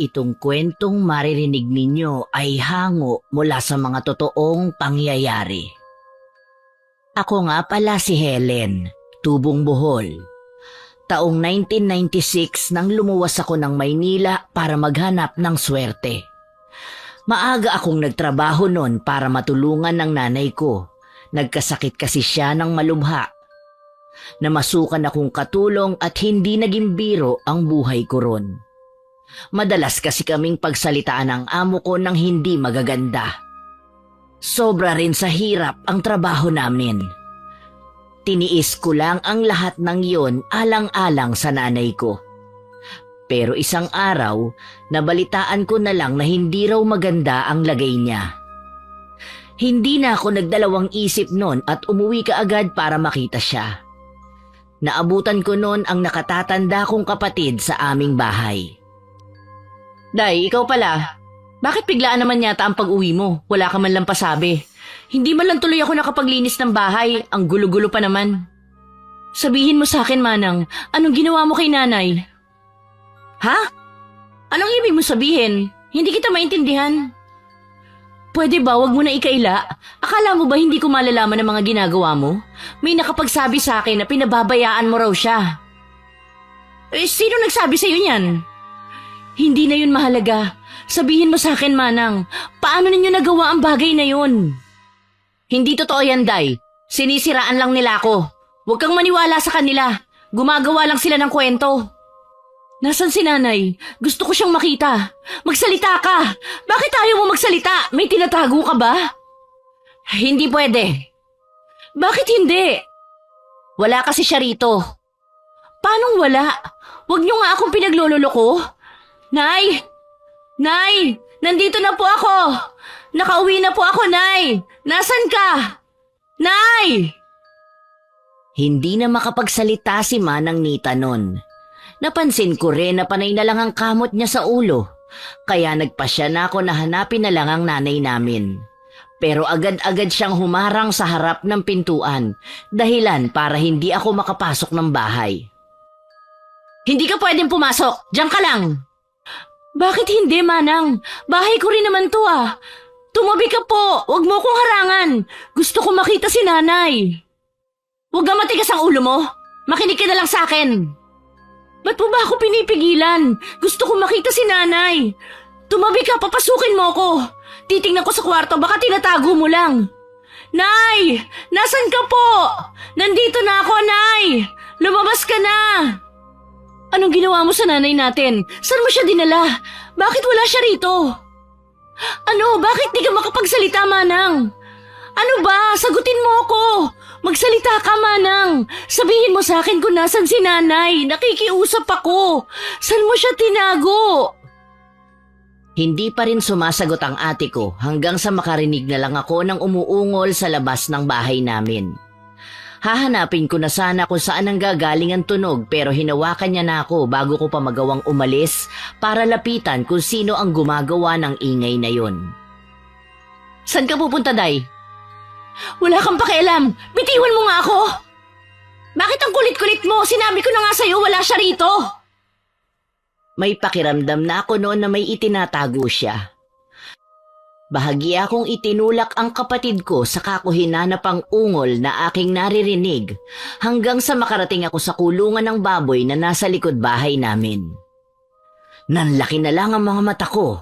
Itong kwentong maririnig ninyo ay hango mula sa mga totoong pangyayari. Ako nga pala si Helen, tubong Bohol. Taong 1996 nang lumuwas ako ng Maynila para maghanap ng swerte. Maaga akong nagtrabaho noon para matulungan ng nanay ko. Nagkasakit kasi siya ng malubha. Namasukan akong katulong at hindi naging biro ang buhay ko ron. Madalas kasi kaming pagsalitaan ng amo ko ng hindi magaganda. Sobra rin sa hirap ang trabaho namin. Tiniis ko lang ang lahat ng yon alang-alang sa nanay ko. Pero isang araw, nabalitaan ko na lang na hindi raw maganda ang lagay niya. Hindi na ako nagdalawang isip noon at umuwi kaagad para makita siya. Naabutan ko noon ang nakatatanda kong kapatid sa aming bahay. Day, ikaw pala. Bakit biglaan naman yata ang pag-uwi mo? Wala ka man lang pasabi. Hindi man lang tuloy ako nakapaglinis ng bahay. Ang gulo-gulo pa naman. Sabihin mo sa akin, Manang, anong ginawa mo kay nanay? Ha? Anong ibig mo sabihin? Hindi kita maintindihan. Pwede ba wag mo na ikaila? Akala mo ba hindi ko malalaman ang mga ginagawa mo? May nakapagsabi sa akin na pinababayaan mo raw siya. Sino nagsabi sa'yo niyan? Hindi na yun mahalaga. Sabihin mo sa akin, Manang, paano ninyo nagawa ang bagay na yun? Hindi totoo yan, Day. Sinisiraan lang nila ako. Huwag kang maniwala sa kanila. Gumagawa lang sila ng kwento. Nasaan si nanay? Gusto ko siyang makita. Magsalita ka! Bakit ayaw mo magsalita? May tinatago ka ba? Hindi pwede. Bakit hindi? Wala kasi siya rito. Paanong wala? Huwag niyo nga akong pinaglololoko. Nay! Nay! Nandito na po ako! Nakauwi na po ako, Nay! Nasaan ka? Nay! Hindi na makapagsalita si Manang Nita nun. Napansin ko rin na panay na lang ang kamot niya sa ulo. Kaya nagpasya na ako na hanapin na lang ang nanay namin. Pero agad-agad siyang humarang sa harap ng pintuan. Dahilan para hindi ako makapasok ng bahay. Hindi ka pwedeng pumasok! Diyan ka lang! Bakit hindi, Manang? Bahay ko rin naman to ah. Tumabi ka po! Huwag mo akong harangan! Gusto ko makita si nanay! Huwag ka matigas ang ulo mo! Makinig ka na lang sa akin! Ba't mo ba ako pinipigilan? Gusto ko makita si nanay! Tumabi ka, papasukin mo ako! Titingnan ko sa kwarto, baka tinatago mo lang! Nay! Nasaan ka po? Nandito na ako, Nay! Lumabas ka na! Anong ginawa mo sa nanay natin? Saan mo siya dinala? Bakit wala siya rito? Ano? Bakit di ka makapagsalita, Manang? Ano ba? Sagutin mo ako! Magsalita ka, Manang! Sabihin mo sa akin kung nasan si nanay! Nakikiusap ako! Saan mo siya tinago? Hindi pa rin sumasagot ang ate ko hanggang sa makarinig na lang ako ng umuungol sa labas ng bahay namin. Hahanapin ko na sana kung saan ang gagaling ang tunog pero hinawakan niya na ako bago ko pa magawang umalis para lapitan kung sino ang gumagawa ng ingay na yon. Saan ka pupunta, Day? Wala kang pakialam! Bitiwan mo nga ako! Bakit ang kulit-kulit mo? Sinabi ko na nga sa'yo wala siya rito! May pakiramdam na ako noon na may itinatago siya. Bahagya kong itinulak ang kapatid ko sa kakuhinanap ang ungol na aking naririnig hanggang sa makarating ako sa kulungan ng baboy na nasa likod bahay namin. Nanlaki na lang ang mga mata ko.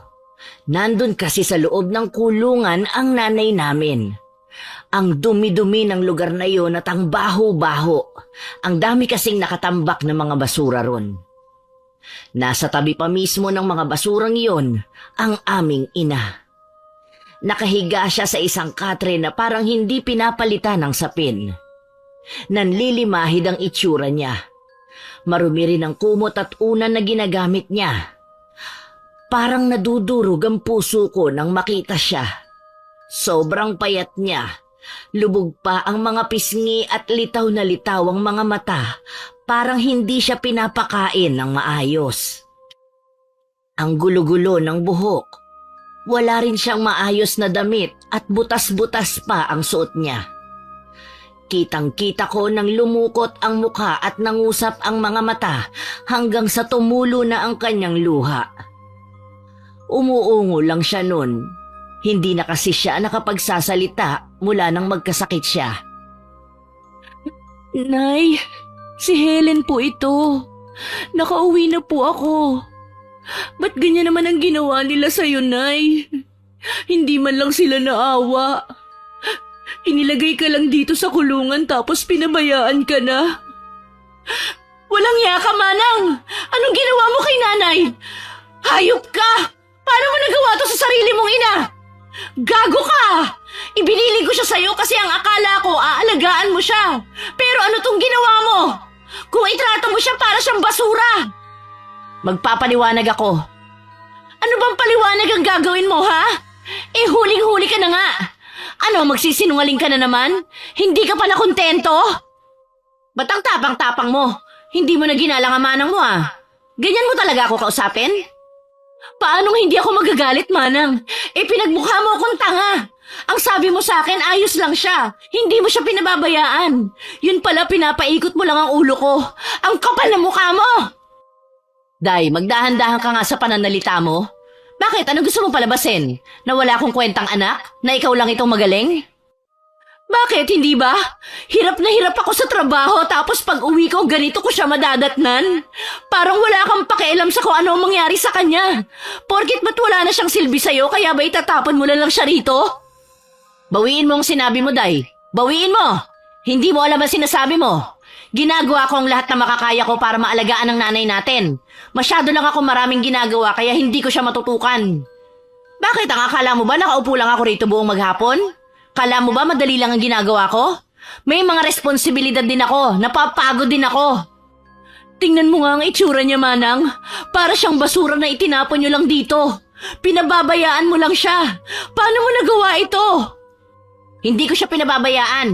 Nandun kasi sa loob ng kulungan ang nanay namin. Ang dumi-dumi ng lugar na iyon at ang baho-baho. Ang dami kasing nakatambak ng mga basura ron. Nasa tabi pa mismo ng mga basurang iyon ang aming ina. Nakahiga siya sa isang katre na parang hindi pinapalitan ng sapin. Nanlilimahid ang itsura niya. Marumi rin ang kumot at unan na ginagamit niya. Parang nadudurog ang puso ko nang makita siya. Sobrang payat niya. Lubog pa ang mga pisngi at litaw na litaw ang mga mata. Parang hindi siya pinapakain ng maayos. Ang gulo-gulo ng buhok. Wala rin siyang maayos na damit at butas-butas pa ang suot niya. Kitang-kita ko nang lumukot ang mukha at nangusap ang mga mata hanggang sa tumulo na ang kanyang luha. Umuungo lang siya nun. Hindi na kasi siya nakapagsasalita mula nang magkasakit siya. Nay, si Helen po ito. Nakauwi na po ako. Ba't ganyan naman ang ginawa nila sa'yo, Nay? Hindi man lang sila naawa. Inilagay ka lang dito sa kulungan tapos pinabayaan ka na. Walang iya ka, Manang! Anong ginawa mo kay Nanay? Hayop ka! Paano mo nagawa to sa sarili mong ina? Gago ka! Ibinili ko siya sa'yo kasi ang akala ko aalagaan mo siya. Pero ano tong ginawa mo? Kung itrato mo siya para siyang basura. Magpapaliwanag ako. Ano bang paliwanag ang gagawin mo, ha? Eh, huling-huli ka na nga. Ano, magsisinungaling ka na naman? Hindi ka pala kontento? Ba't ang tapang-tapang mo? Hindi mo na ginalang ang Manang mo, ah. Ganyan mo talaga ako kausapin? Paanong hindi ako magagalit, Manang? Eh, pinagmukha mo akong tanga. Ang sabi mo sa akin, ayos lang siya. Hindi mo siya pinababayaan. Yun pala, pinapaikot mo lang ang ulo ko. Ang kapal na mukha mo! Day, magdahan-dahan ka nga sa pananalita mo. Bakit? Ano gusto mo palabasin? Na wala akong kwentang anak? Na ikaw lang itong magaling? Bakit? Hindi ba? Hirap na hirap ako sa trabaho tapos pag uwi ko ganito ko siya madadatnan. Parang wala kang pakialam sa kung ano ang mangyari sa kanya. Porkit ba't wala na siyang silbi sa'yo kaya ba itatapon mo lang siya rito? Bawiin mo ang sinabi mo, Day. Bawiin mo! Hindi mo alam ang sinasabi mo. Ginagawa ko ang lahat na makakaya ko para maalagaan ang nanay natin. Masyado lang ako maraming ginagawa kaya hindi ko siya matutukan. Bakit? Ang akala mo ba nakaupo lang ako rito buong maghapon? Kala mo ba madali lang ang ginagawa ko? May mga responsibilidad din ako. Napapagod din ako. Tingnan mo nga ang itsura niya, Manang. Para siyang basura na itinapon niyo lang dito. Pinababayaan mo lang siya. Paano mo nagawa ito? Hindi ko siya pinababayaan.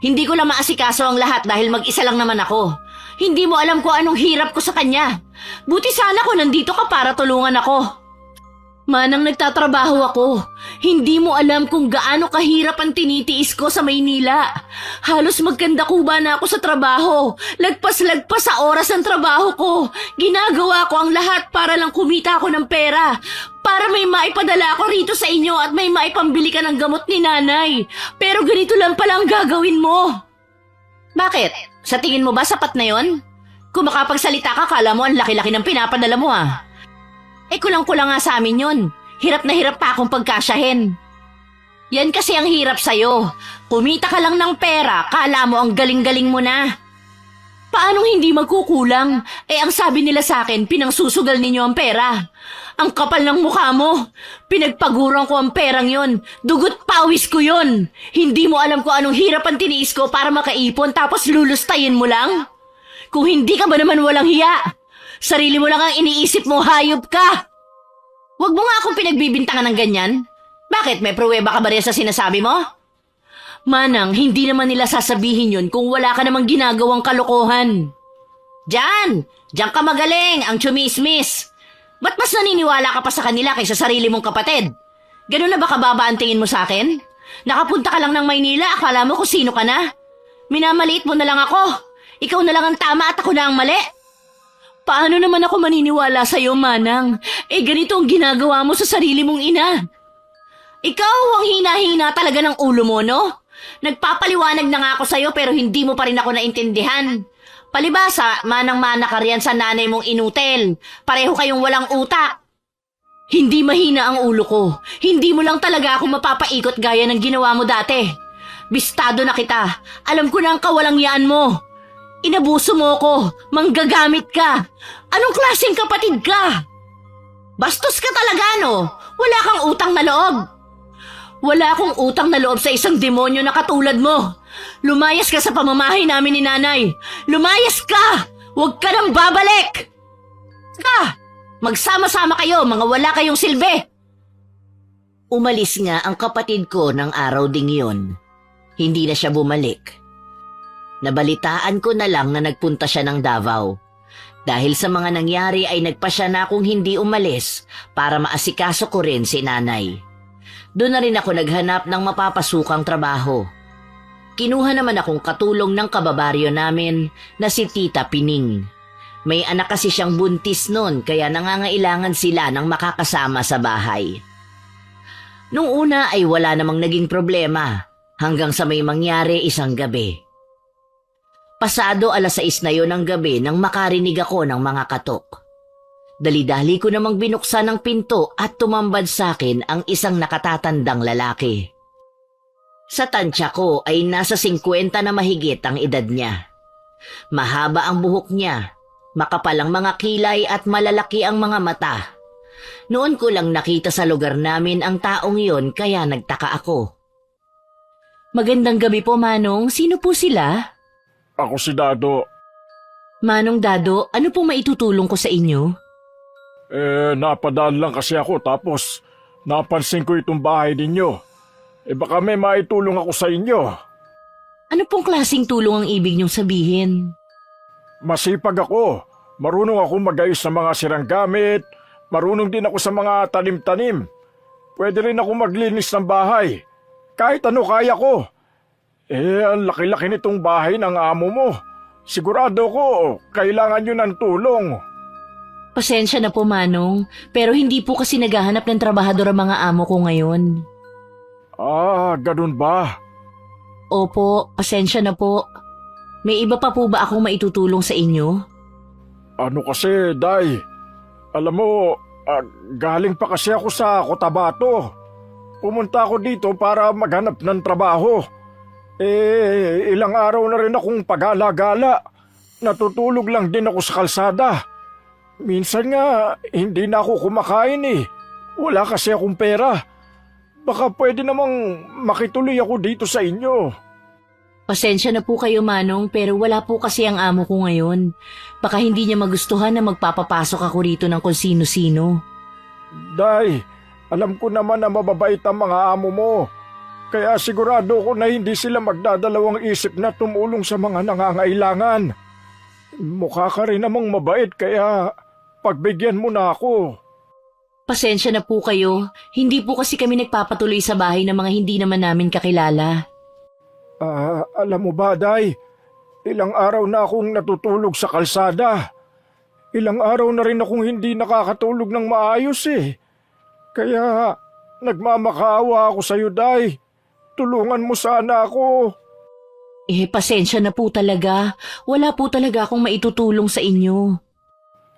Hindi ko lang maasikaso ang lahat dahil mag-isa lang naman ako. Hindi mo alam kung anong hirap ko sa kanya. Buti sana kung nandito ka para tulungan ako. Manang, nagtatrabaho ako. Hindi mo alam kung gaano kahirap ang tinitiis ko sa Maynila. Halos magkandakuba na ako sa trabaho. Lagpas-lagpas sa oras ng trabaho ko. Ginagawa ko ang lahat para lang kumita ako ng pera. Para may maipadala ako rito sa inyo at may maipambili ka ng gamot ni nanay. Pero ganito lang pala ang gagawin mo. Bakit? Sa tingin mo ba sapat na yon? Kung makapagsalita ka, kala mo ang laki-laki ng pinapadala mo, ah. Eh kulang-kulang nga sa amin yun. Hirap na hirap pa akong pagkasyahin. Yan kasi ang hirap sa'yo. Kumita ka lang ng pera, kala mo ang galing-galing mo na. Paanong hindi magkukulang? Eh ang sabi nila sa akin, pinangsusugal ninyo ang pera. Ang kapal ng mukha mo. Pinagpaguran ko ang perang yon. Dugot pawis ko yon. Hindi mo alam kung anong hirap ang tiniis ko para makaipon tapos lulustayin mo lang? Kung hindi ka ba naman walang hiya? Sarili mo lang ang iniisip mo, hayop ka! Huwag mo nga akong pinagbibintangan ng ganyan. Bakit? May pruweba ka ba rin sa sinasabi mo? Manang, hindi naman nila sasabihin yun kung wala ka namang ginagawang kalokohan. Diyan! Diyan ka magaling, ang chumismis. Ba't mas naniniwala ka pa sa kanila kaysa sarili mong kapatid? Ganun na ba kababa ang tingin mo sa akin? Nakapunta ka lang ng Maynila, akala mo kung sino ka na? Minamaliit mo na lang ako. Ikaw na lang ang tama at ako na ang mali. Paano naman ako maniniwala sa'yo, Manang? Eh, ganito ang ginagawa mo sa sarili mong ina. Ikaw ang hina-hina talaga ng ulo mo, no? Nagpapaliwanag na nga ako sa'yo pero hindi mo pa rin ako naintindihan. Palibasa, manang-mana ka riyan sa nanay mong inutel. Pareho kayong walang utak. Hindi mahina ang ulo ko. Hindi mo lang talaga ako mapapaikot gaya ng ginawa mo dati. Bistado na kita. Alam ko na ang kawalangyaan mo. Inabuso mo ko. Manggagamit ka. Anong klaseng kapatid ka? Bastos ka talaga, no? Wala kang utang na loob. Wala akong utang na loob sa isang demonyo na katulad mo. Lumayas ka sa pamamahay namin ni nanay. Lumayas ka! Huwag ka nang babalik! Ka! Magsama-sama kayo, mga wala kayong silbi! Umalis nga ang kapatid ko ng araw ding yun. Hindi na siya bumalik. Nabalitaan ko na lang na nagpunta siya ng Davao. Dahil sa mga nangyari ay nagpasya na akong hindi umalis para maasikaso ko rin si nanay. Doon na rin ako naghanap ng mapapasukang trabaho. Kinuha naman akong katulong ng kababaryo namin na si Tita Pining. May anak kasi siyang buntis noon kaya nangangailangan sila ng makakasama sa bahay. Nung una ay wala namang naging problema hanggang sa may mangyari isang gabi. Pasado 6:00 na yon ng gabi nang makarinig ako ng mga katok. Dali-dali ko namang binuksan ang pinto at tumambad sa akin ang isang nakatatandang lalaki. Sa tansya ko ay nasa 50 na mahigit ang edad niya. Mahaba ang buhok niya, makapal ang mga kilay at malalaki ang mga mata. Noon ko lang nakita sa lugar namin ang taong yon kaya nagtaka ako. Magandang gabi po, Manong. Sino po sila? Ako si Dado. Manong Dado, ano pong maitutulong ko sa inyo? Napadaan lang kasi ako tapos napansin ko itong bahay ninyo. Baka may maitulong ako sa inyo. Ano pong klaseng tulong ang ibig niyong sabihin? Masipag ako. Marunong ako mag-ayos ng mga sirang gamit. Marunong din ako sa mga tanim-tanim. Pwede rin ako maglinis ng bahay. Kahit ano kaya ko. Ang laki-laki nitong bahay ng amo mo. Sigurado ko, kailangan nyo ng tulong. Pasensya na po, Manong, pero hindi po kasi naghahanap ng trabahador ang mga amo ko ngayon. Ganun ba? Opo, pasensya na po. May iba pa po ba akong maitutulong sa inyo? Ano kasi, Day? Alam mo, galing pa kasi ako sa Cotabato. Pumunta ako dito para maghanap ng trabaho. Ilang araw na rin akong pagala-gala. Natutulog lang din ako sa kalsada. Minsan nga, hindi na ako kumakain eh. Wala kasi akong pera. Baka pwede namang makituloy ako dito sa inyo. Pasensya na po kayo, Manong, pero wala po kasi ang amo ko ngayon. Baka hindi niya magustuhan na magpapapasok ako rito ng kung sino-sino. Day, alam ko naman na mababait ang mga amo mo. Kaya sigurado ko na hindi sila magdadalawang isip na tumulong sa mga nangangailangan. Mukha ka rin namang mabait kaya pagbigyan mo na ako. Pasensya na po kayo. Hindi po kasi kami nagpapatuloy sa bahay ng mga hindi naman namin kakilala. Alam mo ba, Day? Ilang araw na akong natutulog sa kalsada. Ilang araw na rin akong hindi nakakatulog ng maayos eh. Kaya nagmamakaawa ako sa iyo, Day. Tulungan mo sana ako. Pasensya na po talaga. Wala po talaga akong maitutulong sa inyo.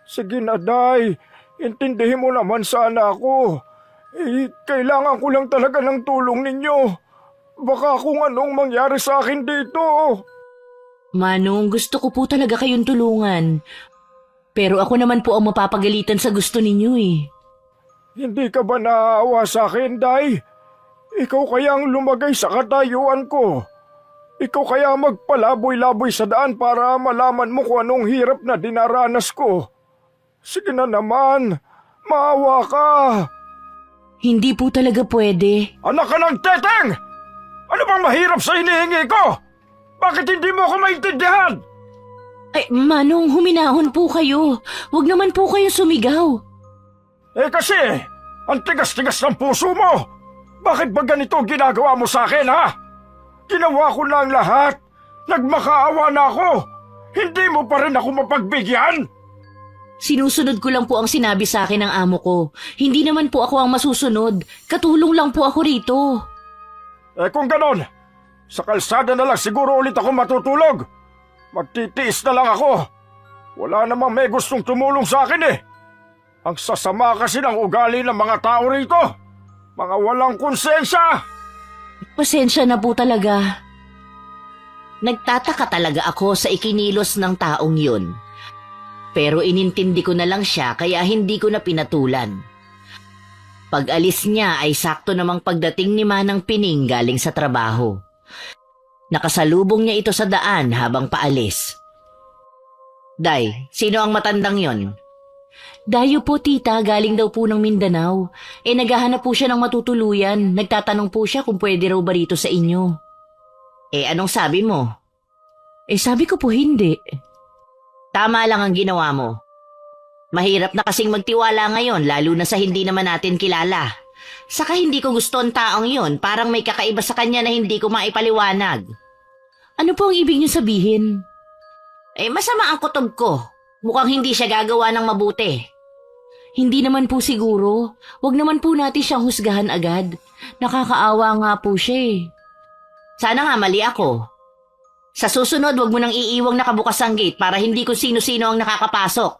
Sige na, Day. Intindihin mo naman sana ako. Kailangan ko lang talaga ng tulong ninyo. Baka kung anong mangyari sa akin dito. Manong, gusto ko po talaga kayong tulungan. Pero ako naman po ang mapapagalitan sa gusto ninyo eh. Hindi ka ba naawa sa akin, Day? Ikaw kaya ang lumagay sa katayuan ko. Ikaw kaya magpalaboy-laboy sa daan para malaman mo kung anong hirap na dinaranas ko. Sige na naman, maawa ka. Hindi po talaga pwede. Anak ka ng teteng! Ano bang mahirap sa hinihingi ko? Bakit hindi mo ako maintindihan? Ay, Manong, huminahon po kayo. Huwag naman po kayo sumigaw. Kasi, ang tigas-tigas ng puso mo. Bakit ba ganito ginagawa mo sa akin, ha? Ginawa ko na ang lahat. Nagmakaawa na ako. Hindi mo pa rin ako mapagbigyan? Sinusunod ko lang po ang sinabi sa akin ng amo ko. Hindi naman po ako ang masusunod. Katulong lang po ako rito. Kung ganon, sa kalsada na lang siguro ulit ako matutulog. Magtitiis na lang ako. Wala namang may gustong tumulong sa akin eh. Ang sasama kasi ng ugali ng mga tao rito. Mga walang konsensya. Pasensya na po talaga. Nagtataka talaga ako sa ikinilos ng taong yun. Pero inintindi ko na lang siya kaya hindi ko na pinatulan. Pag-alis niya ay sakto namang pagdating ni Manang Pining galing sa trabaho. Nakasalubong niya ito sa daan habang paalis. Day, sino ang matandang yon? Dayo po, tita, galing daw po ng Mindanao. Naghahanap po siya ng matutuluyan. Nagtatanong po siya kung pwede raw ba rito sa inyo. Anong sabi mo? Sabi ko po hindi. Tama lang ang ginawa mo. Mahirap na kasing magtiwala ngayon lalo na sa hindi naman natin kilala. Saka hindi ko gusto ang taong yon, parang may kakaiba sa kanya na hindi ko maipaliwanag. Ano po ang ibig niyo sabihin? Masama ang kutob ko. Mukhang hindi siya gagawa ng mabuti. Hindi naman po siguro. Huwag naman po natin siyang husgahan agad. Nakakaawa nga po siya eh. Sana nga mali ako. Sa susunod, wag mo nang iiwang nakabukas ang gate para hindi kung sino-sino ang nakakapasok.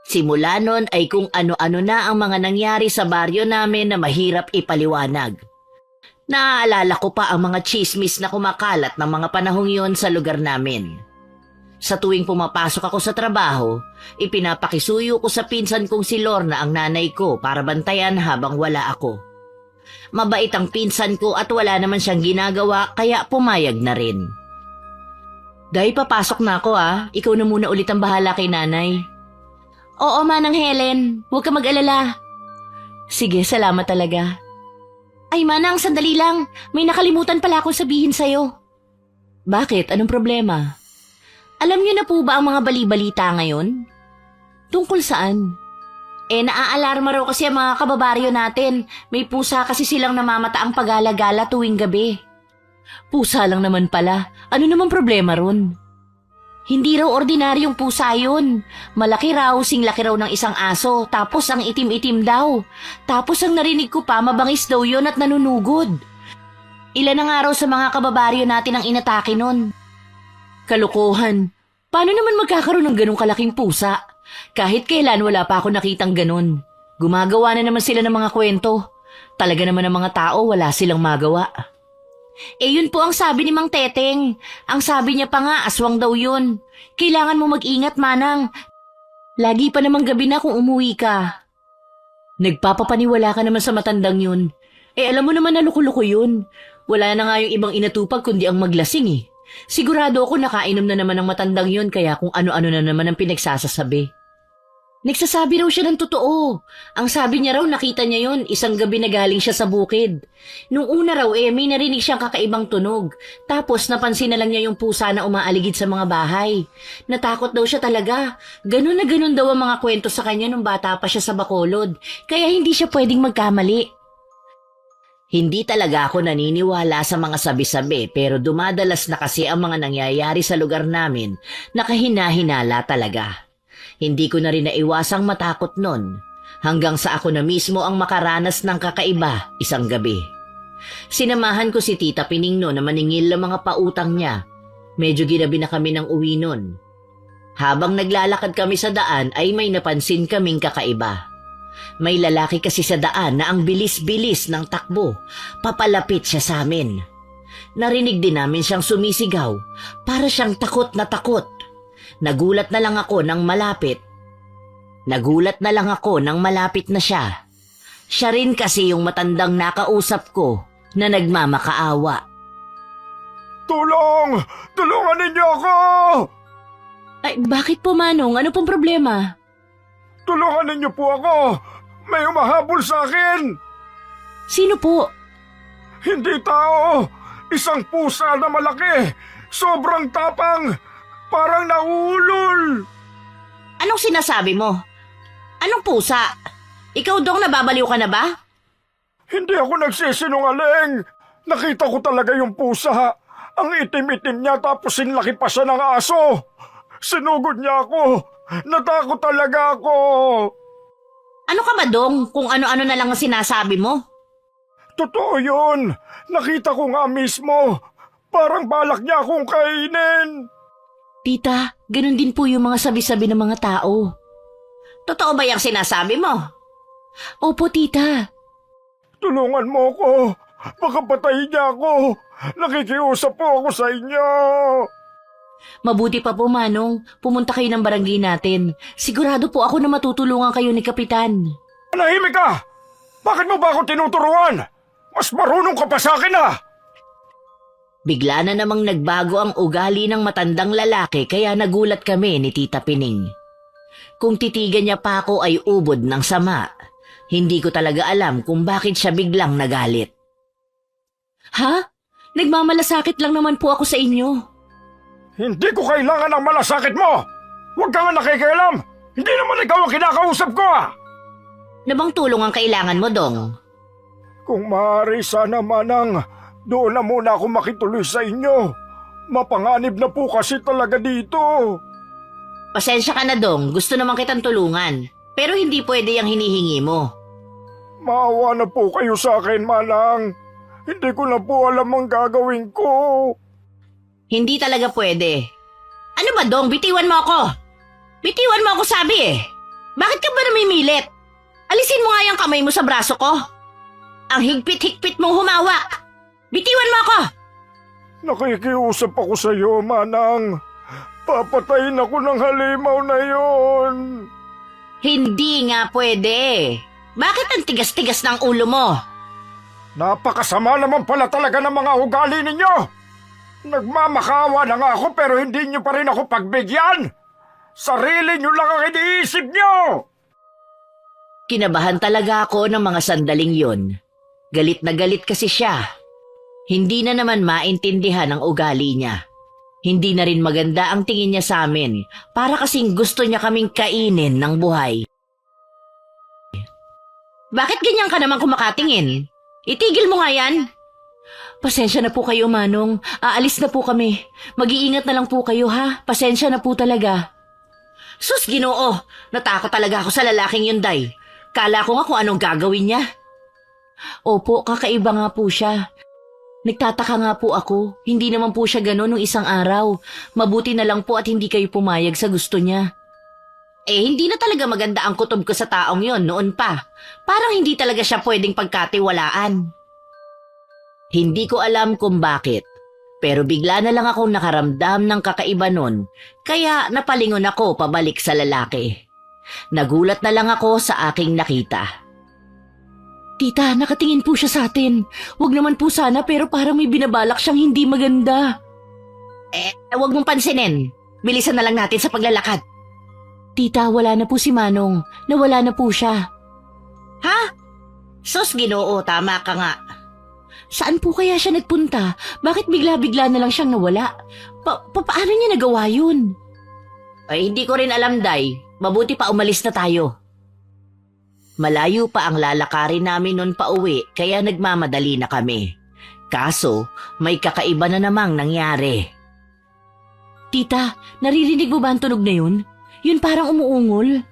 Simula nun ay kung ano-ano na ang mga nangyari sa baryo namin na mahirap ipaliwanag. Naaalala ko pa ang mga chismis na kumakalat ng mga panahong yon sa lugar namin. Sa tuwing pumapasok ako sa trabaho, ipinapakisuyo ko sa pinsan kong si Lorna ang nanay ko para bantayan habang wala ako. Mabait ang pinsan ko at wala naman siyang ginagawa kaya pumayag na rin. Day, papasok na ako ah. Ikaw na muna ulit ang bahala kay nanay. Oo, Manang Helen. Huwag ka mag-alala. Sige, salamat talaga. Ay, Manang, sandali lang. May nakalimutan pala akong sabihin sa'yo. Bakit? Anong problema? Alam niyo na po ba ang mga bali-balita ngayon? Tungkol saan? Naaalarma raw kasi ang mga kababaryo natin. May pusa kasi silang namamataang pag-alagala tuwing gabi. Pusa lang naman pala. Ano namang problema ron? Hindi raw ordinaryong pusa yun. Malaki raw, singlaki raw ng isang aso, tapos ang itim-itim daw. Tapos ang narinig ko pa, mabangis daw yun at nanunugod. Ilan na nga raw sa mga kababaryo natin ang inatake nun. Kalokohan. Paano naman magkakaroon ng ganong kalaking pusa? Kahit kailan wala pa ako nakitang ganon. Gumagawa na naman sila ng mga kwento. Talaga naman ang mga tao wala silang magawa. Yun po ang sabi ni Mang Teteng. Ang sabi niya pa nga, aswang daw yun. Kailangan mo mag-ingat, Manang. Lagi pa namang gabi na kung umuwi ka. Nagpapapaniwala ka naman sa matandang yun. Alam mo naman na luko-luko yun. Wala na nga yung ibang inatupag kundi ang maglasing eh. Sigurado ako nakainom na naman ng matandang yun kaya kung ano-ano na naman ang pinagsasasabi. Nagsasabi raw siya ng totoo. Ang sabi niya raw nakita niya yun isang gabi na galing siya sa bukid. Nung una raw may narinig siyang kakaibang tunog. Tapos napansin na lang niya yung pusa na umaaligid sa mga bahay. Natakot daw siya talaga. Ganun na ganun daw ang mga kwento sa kanya nung bata pa siya sa Bacolod. Kaya hindi siya pwedeng magkamali. Hindi talaga ako naniniwala sa mga sabi-sabi pero dumadalas na kasi ang mga nangyayari sa lugar namin na kahina-hinala talaga. Hindi ko na rin naiwasang matakot nun hanggang sa ako na mismo ang makaranas ng kakaiba isang gabi. Sinamahan ko si Tita Pining no na maningil ang mga pautang niya. Medyo ginabi na kami ng uwi nun. Habang naglalakad kami sa daan ay may napansin kaming kakaiba. May lalaki kasi sa daan na ang bilis-bilis ng takbo. Papalapit siya sa amin. Narinig din namin siyang sumisigaw. Para siyang takot na takot. Nagulat na lang ako nang malapit na siya. Siya rin kasi yung matandang nakausap ko na nagmamakaawa. Tulong! Tulungan ninyo ako! Ay, bakit po Manong? Ano pong problema? Tulungan ninyo po ako! May humahabol sa akin! Sino po? Hindi tao! Isang pusa na malaki! Sobrang tapang! Parang nauulol! Anong sinasabi mo? Anong pusa? Ikaw dong nababaliw ka na ba? Hindi ako nagsisinungaling! Nakita ko talaga yung pusa! Ang itim-itim niya tapos sinlaki pa siya ng aso! Sinugod niya ako! Natakot talaga ako! Ano ka ba dong kung ano-ano na lang ang sinasabi mo? Totoo yun! Nakita ko nga mismo! Parang balak niya akong kainin! Tita, ganun din po yung mga sabi-sabi ng mga tao. Totoo ba yung sinasabi mo? Opo, tita. Tulungan mo ko! Baka patayin niya ako! Nakikiusap po ako sa inyo! Mabuti pa po, Manong. Pumunta kayo ng barangay natin. Sigurado po ako na matutulungan kayo ni Kapitan. Manahimik ka! Bakit mo ba ako tinuturuan? Mas marunong ka pa sa akin ah! Bigla na namang nagbago ang ugali ng matandang lalaki kaya nagulat kami ni Tita Pining. Kung titigan niya pa ako ay ubod ng sama. Hindi ko talaga alam kung bakit siya biglang nagalit. Ha? Nagmamalasakit lang naman po ako sa inyo. Hindi ko kailangan ng malasakit mo! Huwag ka nga nakikialam! Hindi naman ikaw ang kinakausap ko ah! Na bang tulong ang kailangan mo, Dong? Kung maaari sana Manang, doon na muna ako makituloy sa inyo. Mapanganib na po kasi talaga dito. Pasensya ka na, Dong. Gusto naman kitang tulungan. Pero hindi pwede yung hinihingi mo. Maawa na po kayo sa akin, Manang. Hindi ko na po alam ang gagawin ko. Hindi talaga pwede. Ano ba, Dong? Bitiwan mo ako. Bitiwan mo ako, sabi eh. Bakit ka ba namimilit? Alisin mo nga yung kamay mo sa braso ko. Ang higpit-higpit mong humawa. Bitiwan mo ako. Nakikiusap ako sa iyo, Manang. Papatayin ako ng halimaw na yon. Hindi nga pwede. Bakit ang tigas-tigas ng ulo mo? Napakasama naman pala talaga ng mga ugali ninyo. Nagmamakawa na nga ako pero hindi nyo pa rin ako pagbigyan. Sarili nyo lang ang iniisip nyo. Kinabahan talaga ako ng mga sandaling yon. Galit na galit kasi siya. Hindi na naman maintindihan ang ugali niya. Hindi na rin maganda ang tingin niya sa amin para kasing gusto niya kaming kainin ng buhay. Bakit ganyan ka naman kumakatingin? Itigil mo nga yan. Pasensya na po kayo, Manong. Aalis na po kami. Mag-iingat na lang po kayo, ha? Pasensya na po talaga. Sus, Ginoo! Natakot talaga ako sa lalaking yun, Day. Kala ko nga kung anong gagawin niya. Opo, kakaiba nga po siya. Nagtataka nga po ako. Hindi naman po siya gano'n nung isang araw. Mabuti na lang po at hindi kayo pumayag sa gusto niya. Hindi na talaga maganda ang kutob ko sa taong yon noon pa. Parang hindi talaga siya pwedeng pagkatiwalaan. Hindi ko alam kung bakit. Pero bigla na lang akong nakaramdam ng kakaiba nun. Kaya napalingon ako pabalik sa lalaki. Nagulat na lang ako sa aking nakita. Tita, nakatingin po siya sa atin. Huwag naman po sana pero parang may binabalak siyang hindi maganda. Huwag mong pansinin. Bilisan na lang natin sa paglalakad. Tita, wala na po si Manong. Nawala na po siya. Ha? Sus, Ginoo, tama ka nga. Saan po kaya siya nagpunta? Bakit bigla-bigla na lang siyang nawala? Paano niya nagawa yun? Hindi ko rin alam, Day. Mabuti pa umalis na tayo. Malayo pa ang lalakarin namin nun pauwi kaya nagmamadali na kami. Kaso, may kakaiba na namang nangyari. Tita, naririnig mo ba ang tunog na yun? Yun parang umuungol.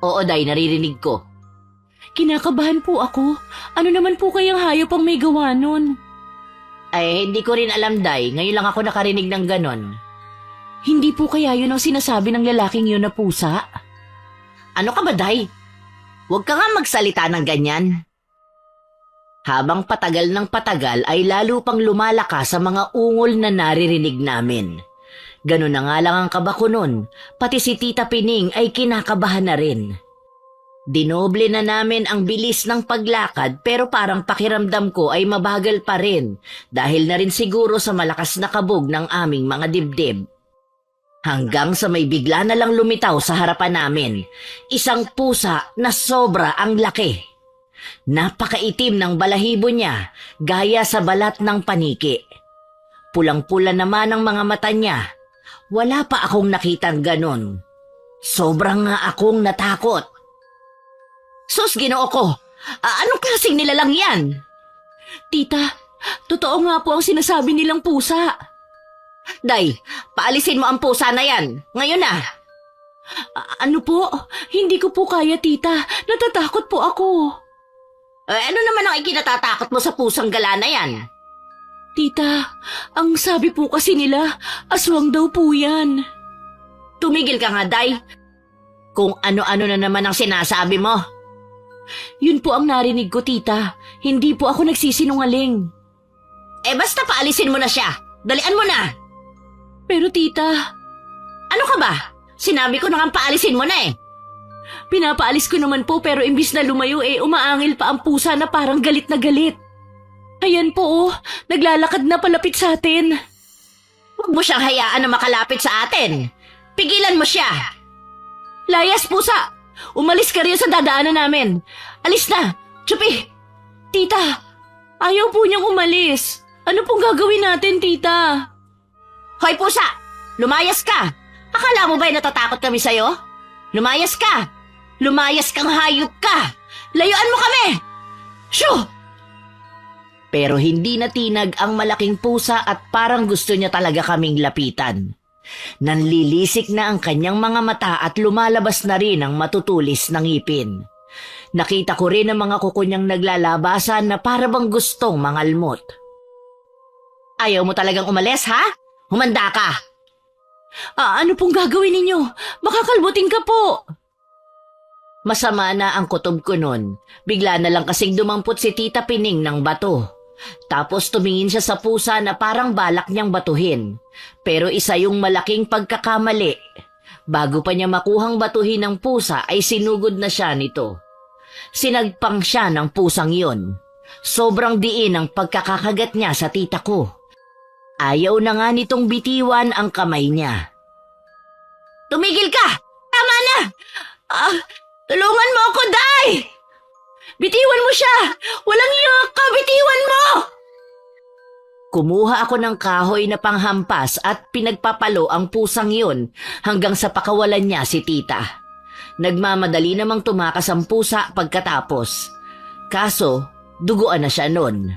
Oo, Day, naririnig ko. Kinakabahan po ako. Ano naman po kayang hayop ang may gawa nun? Hindi ko rin alam, Day. Ngayon lang ako nakarinig ng ganon. Hindi po kaya yun ang sinasabi ng lalaking yun na pusa? Ano ka ba, Day? Huwag ka nga magsalita ng ganyan. Habang patagal ng patagal ay lalo pang lumalakas sa mga ungol na naririnig namin. Ganun na nga lang ang kaba ko nun, pati si Tita Pining ay kinakabahan na rin. Dinoble na namin ang bilis ng paglakad pero parang pakiramdam ko ay mabagal pa rin dahil na rin siguro sa malakas na kabog ng aming mga dibdib. Hanggang sa may bigla na lang lumitaw sa harapan namin, isang pusa na sobra ang laki. Napakaitim ng balahibo niya, gaya sa balat ng paniki. Pulang-pula naman ang mga mata niya. Wala pa akong nakitang ganon. Sobrang nga akong natakot. Sus, Ginoo ko! Anong klaseng nilalang yan? Tita, totoo nga po ang sinasabi nilang pusa. Day, paalisin mo ang pusa na yan. Ngayon na. Ano po? Hindi ko po kaya, tita. Natatakot po ako. Ano naman ang ikinatatakot mo sa pusang gala na yan? Tita, ang sabi po kasi nila, aswang daw po yan. Tumigil ka nga, Day. Kung ano-ano na naman ang sinasabi mo. Yun po ang narinig ko, tita. Hindi po ako nagsisinungaling. Basta paalisin mo na siya. Dalian mo na. Pero tita... Ano ka ba? Sinabi ko na nga paalisin mo na eh. Pinapaalis ko naman po pero imbis na lumayo umaangil pa ang pusa na parang galit na galit. Ayan po naglalakad na palapit sa atin. Huwag mo siyang hayaan na makalapit sa atin. Pigilan mo siya. Layas, pusa! Umalis ka rin sa dadaanan namin. Alis na! Chupi! Tita! Ayaw po niyang umalis. Ano pong gagawin natin, tita? Hoy, pusa! Lumayas ka! Akala mo ba'y natatakot kami sa'yo? Lumayas ka! Lumayas kang hayop ka! Layuan mo kami! Shoo! Pero hindi natinag ang malaking pusa at parang gusto niya talaga kaming lapitan. Nanlilisik na ang kanyang mga mata at lumalabas na rin ang matutulis ng ngipin. Nakita ko rin ang mga kuko niyang naglalabasan na para bang gustong mangalmot. Ayaw mo talagang umalis, ha? Humanda ka! Ano pong gagawin ninyo? Baka kalbutin ka po. Masama na ang kutob ko nun. Bigla na lang kasing dumampot si Tita Pining ng bato. Tapos tumingin siya sa pusa na parang balak niyang batuhin. Pero isa yung malaking pagkakamali. Bago pa niya makuhang batuhin ng pusa ay sinugod na siya nito. Sinagpang siya ng pusang yon. Sobrang diin ang pagkakakagat niya sa tita ko. Ayaw na nga nitong bitiwan ang kamay niya. Tumigil ka! Tama na! Tulungan mo ako, Day! Bitiwan mo siya! Walang iyo ka! Bitiwan mo! Kumuha ako ng kahoy na panghampas at pinagpapalo ang pusang yon hanggang sa pakawalan niya si tita. Nagmamadali namang tumakas ang pusa pagkatapos. Kaso, duguan na siya nun.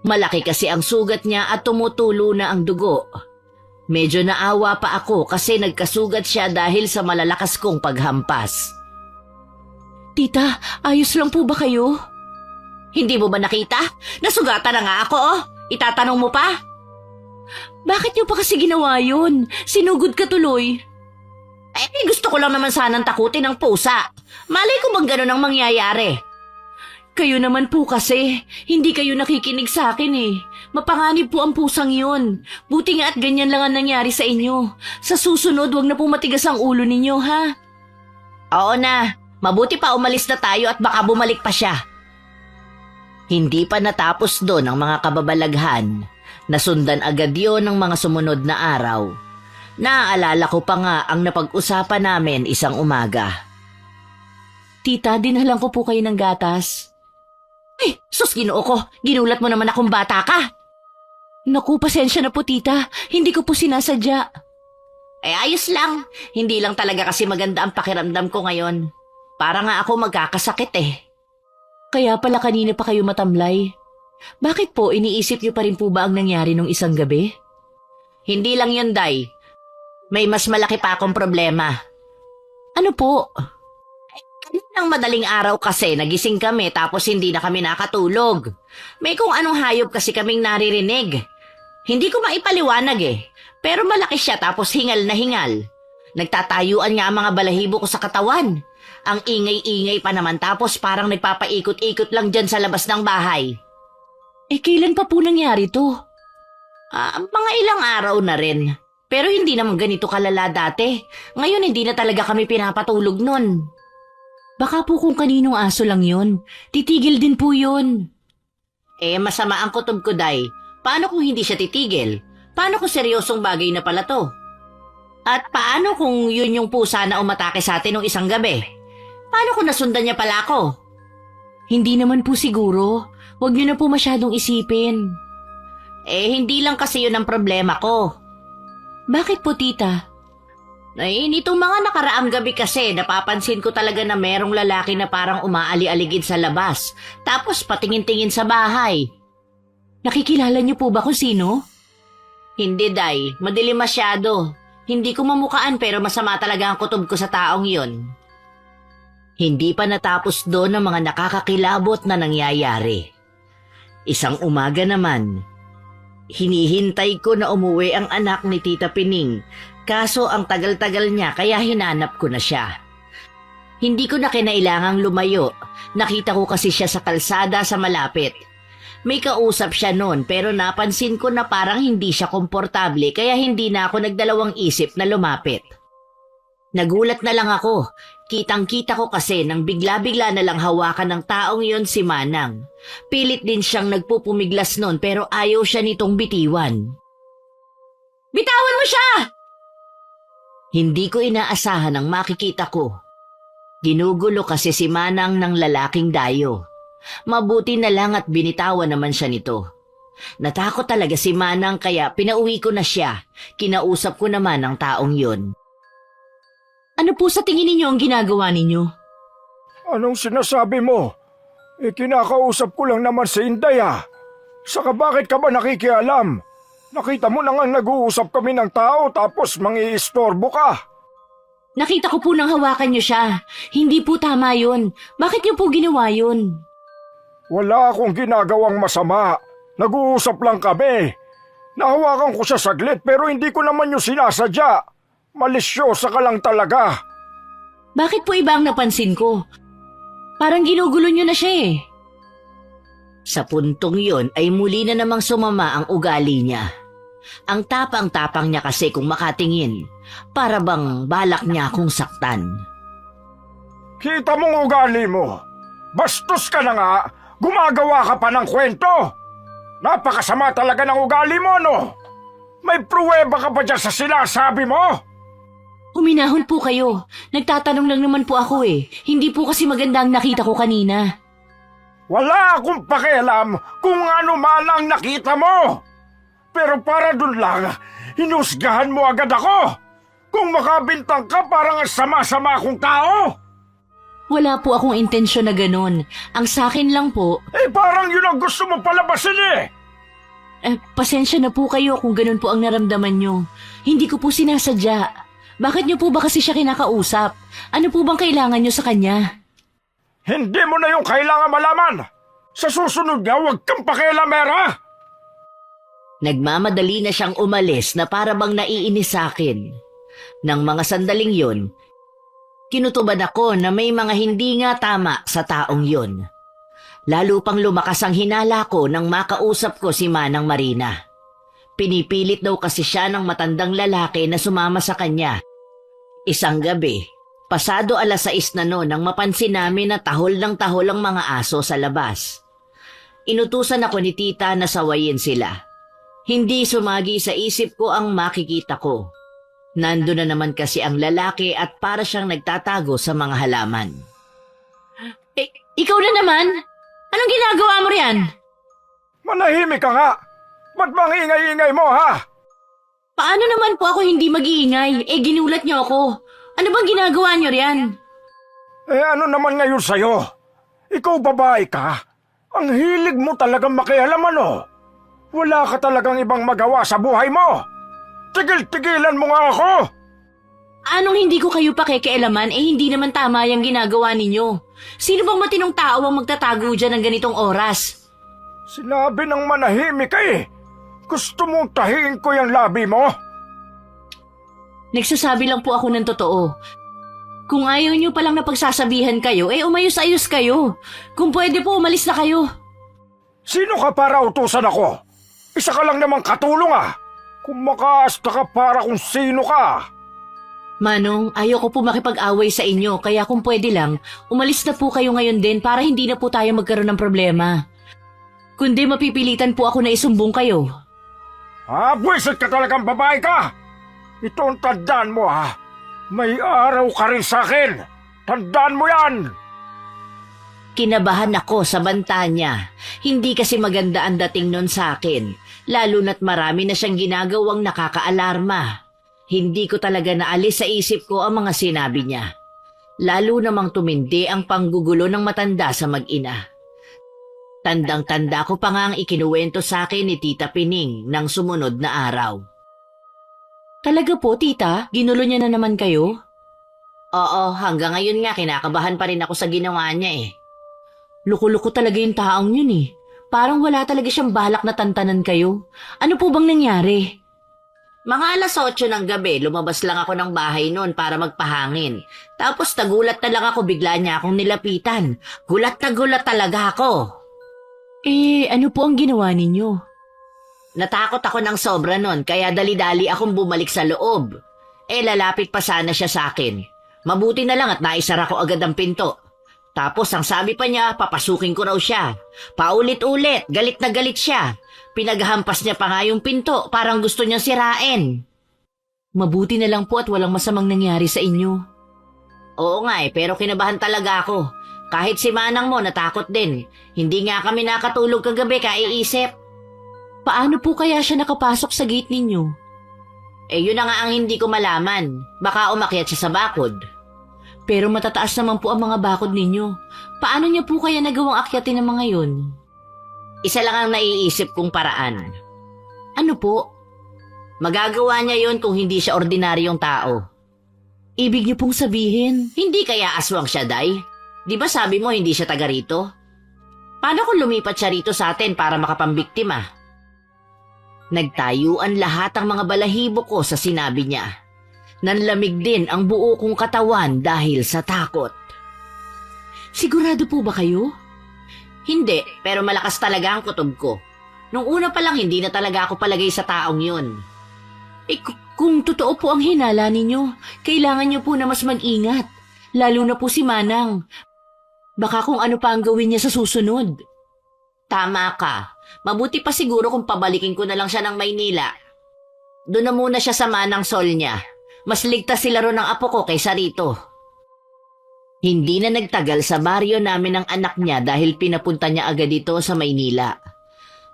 Malaki kasi ang sugat niya at tumutulo na ang dugo. Medyo naawa pa ako kasi nagkasugat siya dahil sa malalakas kong paghampas. Tita, ayos lang po ba kayo? Hindi mo ba nakita? Nasugatan na nga ako, oh. Itatanong mo pa? Bakit niyo pa kasi ginawa yun? Sinugod ka tuloy. Gusto ko lang naman sanang takutin ang pusa. Malay ko bang ganun ang mangyayari? Kayo naman po kasi, hindi kayo nakikinig sa akin eh. Mapanganib po ang pusang yun. Buti nga at ganyan lang ang nangyari sa inyo. Sa susunod, wag na po matigas ang ulo ninyo, ha? Oo na, mabuti pa umalis na tayo at baka bumalik pa siya. Hindi pa natapos doon ang mga kababalaghan. Nasundan agad yon ng mga sumunod na araw. Naaalala ko pa nga ang napag-usapan namin isang umaga. Tita, dinhalan ko po kayo ng gatas. Ay, sus ginoo ko, ginulat mo naman akong bata ka. Naku, pasensya na po tita, hindi ko po sinasadya. Ayos lang, hindi lang talaga kasi maganda ang pakiramdam ko ngayon. Para nga ako magkakasakit eh. Kaya pala kanina pa kayo matamlay. Bakit po, iniisip niyo pa rin po ba ang nangyari nung isang gabi? Hindi lang yun, Day. May mas malaki pa akong problema. Ano po? Kaninang madaling araw kasi nagising kami tapos hindi na kami nakatulog. May kung anong hayop kasi kaming naririnig. Hindi ko maipaliwanag eh. Pero malaki siya tapos hingal na hingal. Nagtatayuan nga ang mga balahibo ko sa katawan. Ang ingay-ingay pa naman tapos parang nagpapaikot-ikot lang dyan sa labas ng bahay. Kailan pa po nangyari to? Mga ilang araw na rin. Pero hindi naman ganito kalala dati. Ngayon hindi na talaga kami pinapatulog nun. Baka po kung kaninong aso lang yun. Titigil din po yun. Masama ang kutob ko, Day. Paano kung hindi siya titigil? Paano kung seryosong bagay na pala to? At paano kung yun yung pusa na umatake sa atin nung isang gabi? Paano kung nasundan niya pala ako? Hindi naman po siguro. Huwag niyo na po masyadong isipin. Hindi lang kasi yun ang problema ko. Bakit po, tita? Nitong mga nakaraang gabi kasi, napapansin ko talaga na merong lalaki na parang umaali-aligid sa labas. Tapos patingin-tingin sa bahay. Nakikilala niyo po ba kung sino? Hindi, Day. Madilim masyado. Hindi ko mamukaan pero masama talaga ang kutob ko sa taong yun. Hindi pa natapos doon ang mga nakakakilabot na nangyayari. Isang umaga naman, hinihintay ko na umuwi ang anak ni Tita Pining, kaso ang tagal-tagal niya kaya hinanap ko na siya. Hindi ko na kinailangang lumayo, nakita ko kasi siya sa kalsada sa malapit. May kausap siya noon pero napansin ko na parang hindi siya komportable kaya hindi na ako nagdalawang isip na lumapit. Nagulat na lang ako. Kitang-kita ko kasi nang bigla-bigla na lang hawakan ng taong yon si Manang. Pilit din siyang nagpupumiglas noon pero ayaw siya nitong bitiwan. Bitawan mo siya! Hindi ko inaasahan ang makikita ko. Ginugulo kasi si Manang ng lalaking dayo. Mabuti na lang at binitawan naman siya nito. Natakot talaga si Manang kaya pinauwi ko na siya. Kinausap ko naman ang taong yon. Ano po sa tingin ninyo ang ginagawa ninyo? Anong sinasabi mo? Kinakausap ko lang naman si Inday ah. Saka bakit ka ba nakikialam? Nakita mo na nga nag-uusap kami ng tao tapos mangiistorbo ka. Nakita ko po nang hawakan niyo siya. Hindi po tama yun. Bakit niyo po ginawa yun? Wala akong ginagawang masama. Nag-uusap lang kami. Nahawakan ko siya saglit pero hindi ko naman yung sinasadya. Malisyosa ka lang talaga. Bakit po iba ang napansin ko? Parang ginugulo niyo na siya eh. Sa puntong yon ay muli na namang sumama ang ugali niya. Ang tapang-tapang niya kasi kung makatingin, para bang balak niya akong saktan. Kita mong ugali mo. Bastos ka na nga. Gumagawa ka pa ng kwento. Napakasama talaga ng ugali mo, no? May pruweba ka pa dyan sa sinasabi mo? Uminahon po kayo. Nagtatanong lang naman po ako eh. Hindi po kasi maganda ang nakita ko kanina. Wala akong pakialam kung ano man ang nakita mo. Pero para dun lang, hinusgahan mo agad ako. Kung makabintang ka, parang sama-sama akong tao. Wala po akong intensyon na ganun. Ang sakin lang po, Parang yun ang gusto mo palabasin eh. pasensya na po kayo kung ganun po ang naramdaman nyo. Hindi ko po sinasadya. Bakit nyo po ba kasi siya kinakausap? Ano po bang kailangan nyo sa kanya? Hindi mo na yung kailangan malaman. Sa susunod nga, huwag kang pakialamera. Nagmamadali na siyang umalis na para bang naiinis sa akin. Nang mga sandaling yon, kinutuban ako na may mga hindi nga tama sa taong yon. Lalo pang lumakas ang hinala ko nang makausap ko si Manang Marina. Pinipilit daw kasi siya ng matandang lalaki na sumama sa kanya. Isang gabi, pasado 6:00 na noon nang mapansin namin na tahol ng tahol ang mga aso sa labas. Inutusan ako ni tita na sawayin sila. Hindi sumagi sa isip ko ang makikita ko. Nando na naman kasi ang lalaki at para siyang nagtatago sa mga halaman. Ikaw na naman? Anong ginagawa mo riyan? Manahimik ka nga. Ba't bang ingay-ingay mo, ha? Paano naman po ako hindi mag-iingay? Ginulat niyo ako. Ano bang ginagawa niyo riyan? Ano naman ngayon sa'yo? Ikaw babae ka? Ang hilig mo talagang makialaman, oh. Wala ka talagang ibang magawa sa buhay mo. Tigil-tigilan mo nga ako. Anong hindi ko kayo pakikialaman hindi naman tama yung ginagawa ninyo? Sino bang matinong tao ang magtatago dyan ng ganitong oras? Sinabi ng manahimik ka eh. Gusto mong tahiin ko yung labi mo? Nagsasabi lang po ako ng totoo. Kung ayaw nyo palang napagsasabihan kayo, umayos-ayos kayo. Kung pwede po, umalis na kayo. Sino ka para utusan ako? Isa ka lang namang katulong ah. Kumakaasta ka para kung sino ka. Manong, ayoko po makipag-away sa inyo, kaya kung pwede lang, umalis na po kayo ngayon din para hindi na po tayo magkaroon ng problema. Kundi mapipilitan po ako na isumbong kayo. Buwisit ka talagang babae ka. Ito ang tandaan mo ha. May araw ka rin sa akin. Tandaan mo yan. Kinabahan ako sa banta niya. Hindi kasi maganda ang dating nun sa akin, lalo na't marami na siyang ginagawang nakakaalarma. Hindi ko talaga naalis sa isip ko ang mga sinabi niya. Lalo namang tumindi ang panggugulo ng matanda sa mag-ina. Tandang-tanda ko pa nga ang ikinuwento sa akin ni Tita Pining ng sumunod na araw. Talaga po, tita? Ginulo niya na naman kayo? Oo, hanggang ngayon nga kinakabahan pa rin ako sa ginawa niya eh. Luko-luko talaga yung taong yun eh. Parang wala talaga siyang balak na tantanan kayo. Ano po bang nangyari? Mga 8:00 ng gabi, lumabas lang ako ng bahay noon para magpahangin. Tapos nagulat na lang ako, bigla niya akong nilapitan. Gulat na gulat talaga ako. Ano po ang ginawa ninyo? Natakot ako ng sobra noon, kaya dali-dali akong bumalik sa loob. Lalapit pa sana siya sa akin. Mabuti na lang at naisara ko agad ang pinto. Tapos ang sabi pa niya, papasukin ko raw siya. Paulit-ulit, galit na galit siya. Pinaghampas niya pa nga yung pinto, parang gusto niyang sirain. Mabuti na lang po at walang masamang nangyari sa inyo. Oo nga pero kinabahan talaga ako. Kahit si Manang mo natakot din. Hindi nga kami nakatulog kagabi kaiisip. Paano po kaya siya nakapasok sa gate ninyo? Yun na nga ang hindi ko malaman. Baka umakyat siya sa bakod. Pero matataas naman po ang mga bakod ninyo. Paano niya po kaya nagawang akyatin ng mga yun? Isa lang ang naiisip kong paraan. Ano po? Magagawa niya yon kung hindi siya ordinaryong tao. Ibig niyo pong sabihin, Hindi kaya aswang siya, Day? Di ba sabi mo hindi siya taga rito? Paano kung lumipat siya rito sa atin para makapambiktima? Nagtayuan lahat ang mga balahibo ko sa sinabi niya. Nanlamig din ang buo kong katawan dahil sa takot. sigurado po ba kayo? Hindi, pero malakas talaga ang kutob ko. Nung una pa lang hindi na talaga ako palagay sa taong yun. Kung totoo po ang hinala ninyo, kailangan niyo po na mas mag-ingat. Lalo na po si Manang. Baka kung ano pa ang gawin niya sa susunod. Tama ka. Mabuti pa siguro kung pabalikin ko na lang siya ng Maynila. Doon na muna siya sa Manang Sol niya. Mas ligtas sila ron ng apo ko kaysa rito. Hindi na nagtagal sa baryo namin ang anak niya dahil pinapunta niya agad dito sa Maynila.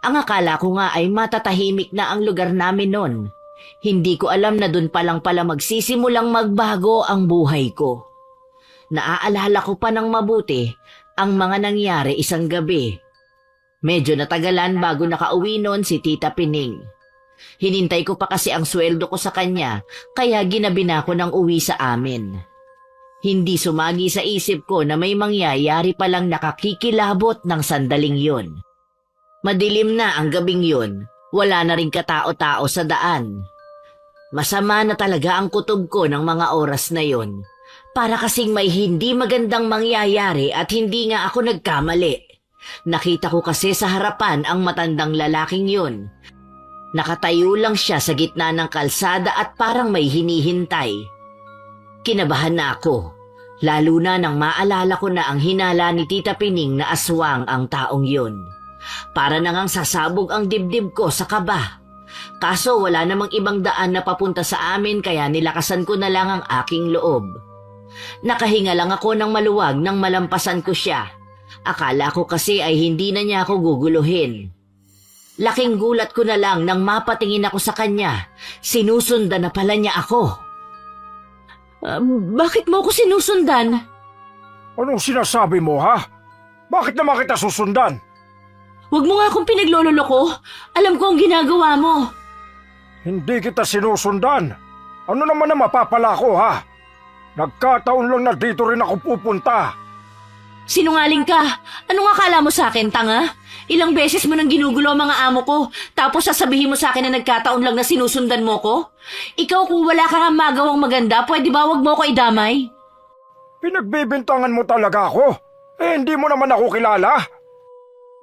Ang akala ko nga ay matatahimik na ang lugar namin noon. Hindi ko alam na doon pa lang pala magsisimulang magbago ang buhay ko. Naaalala ko pa ng mabuti ang mga nangyari isang gabi. Medyo natagalan bago nakauwi noon si Tita Pining. Hinintay ko pa kasi ang sweldo ko sa kanya kaya ginabi na ako ng uwi sa amin. Hindi sumagi sa isip ko na may mangyayari palang nakakikilabot ng sandaling yon. Madilim na ang gabing yon, wala na rin katao-tao sa daan. Masama na talaga ang kutob ko ng mga oras na yon. Para kasing may hindi magandang mangyayari at hindi nga ako nagkamali. Nakita ko kasi sa harapan ang matandang lalaking yun. Nakatayo lang siya sa gitna ng kalsada at parang may hinihintay. Kinabahan na ako, lalo na nang maalala ko na ang hinala ni Tita Pining na aswang ang taong yun. Para nangang sasabog ang dibdib ko sa kaba. Kaso wala namang ibang daan na papunta sa amin kaya nilakasan ko na lang ang aking loob. Nakahinga lang ako ng maluwag nang malampasan ko siya. Akala ko kasi ay hindi na niya ako guguluhin. Laking gulat ko na lang nang mapatingin ako sa kanya. Sinusundan na pala niya ako. Bakit mo ako sinusundan? Anong sinasabi mo, ha? Bakit naman kita susundan? Huwag mo nga akong pinaglololoko. Alam ko ang ginagawa mo. Hindi kita sinusundan. Ano naman na mapapala ko, ha? Nagkataon lang na dito rin ako pupunta. Sinungaling ka. Anong akala mo sa akin, tanga? Ilang beses mo nang ginugulo ang mga amo ko, tapos sasabihin mo sa akin na nagkataon lang na sinusundan mo ko? Ikaw kung wala ka nga magawang maganda, pwede ba wag mo ko idamay? Pinagbibintangan mo talaga ako. Hindi mo naman ako kilala.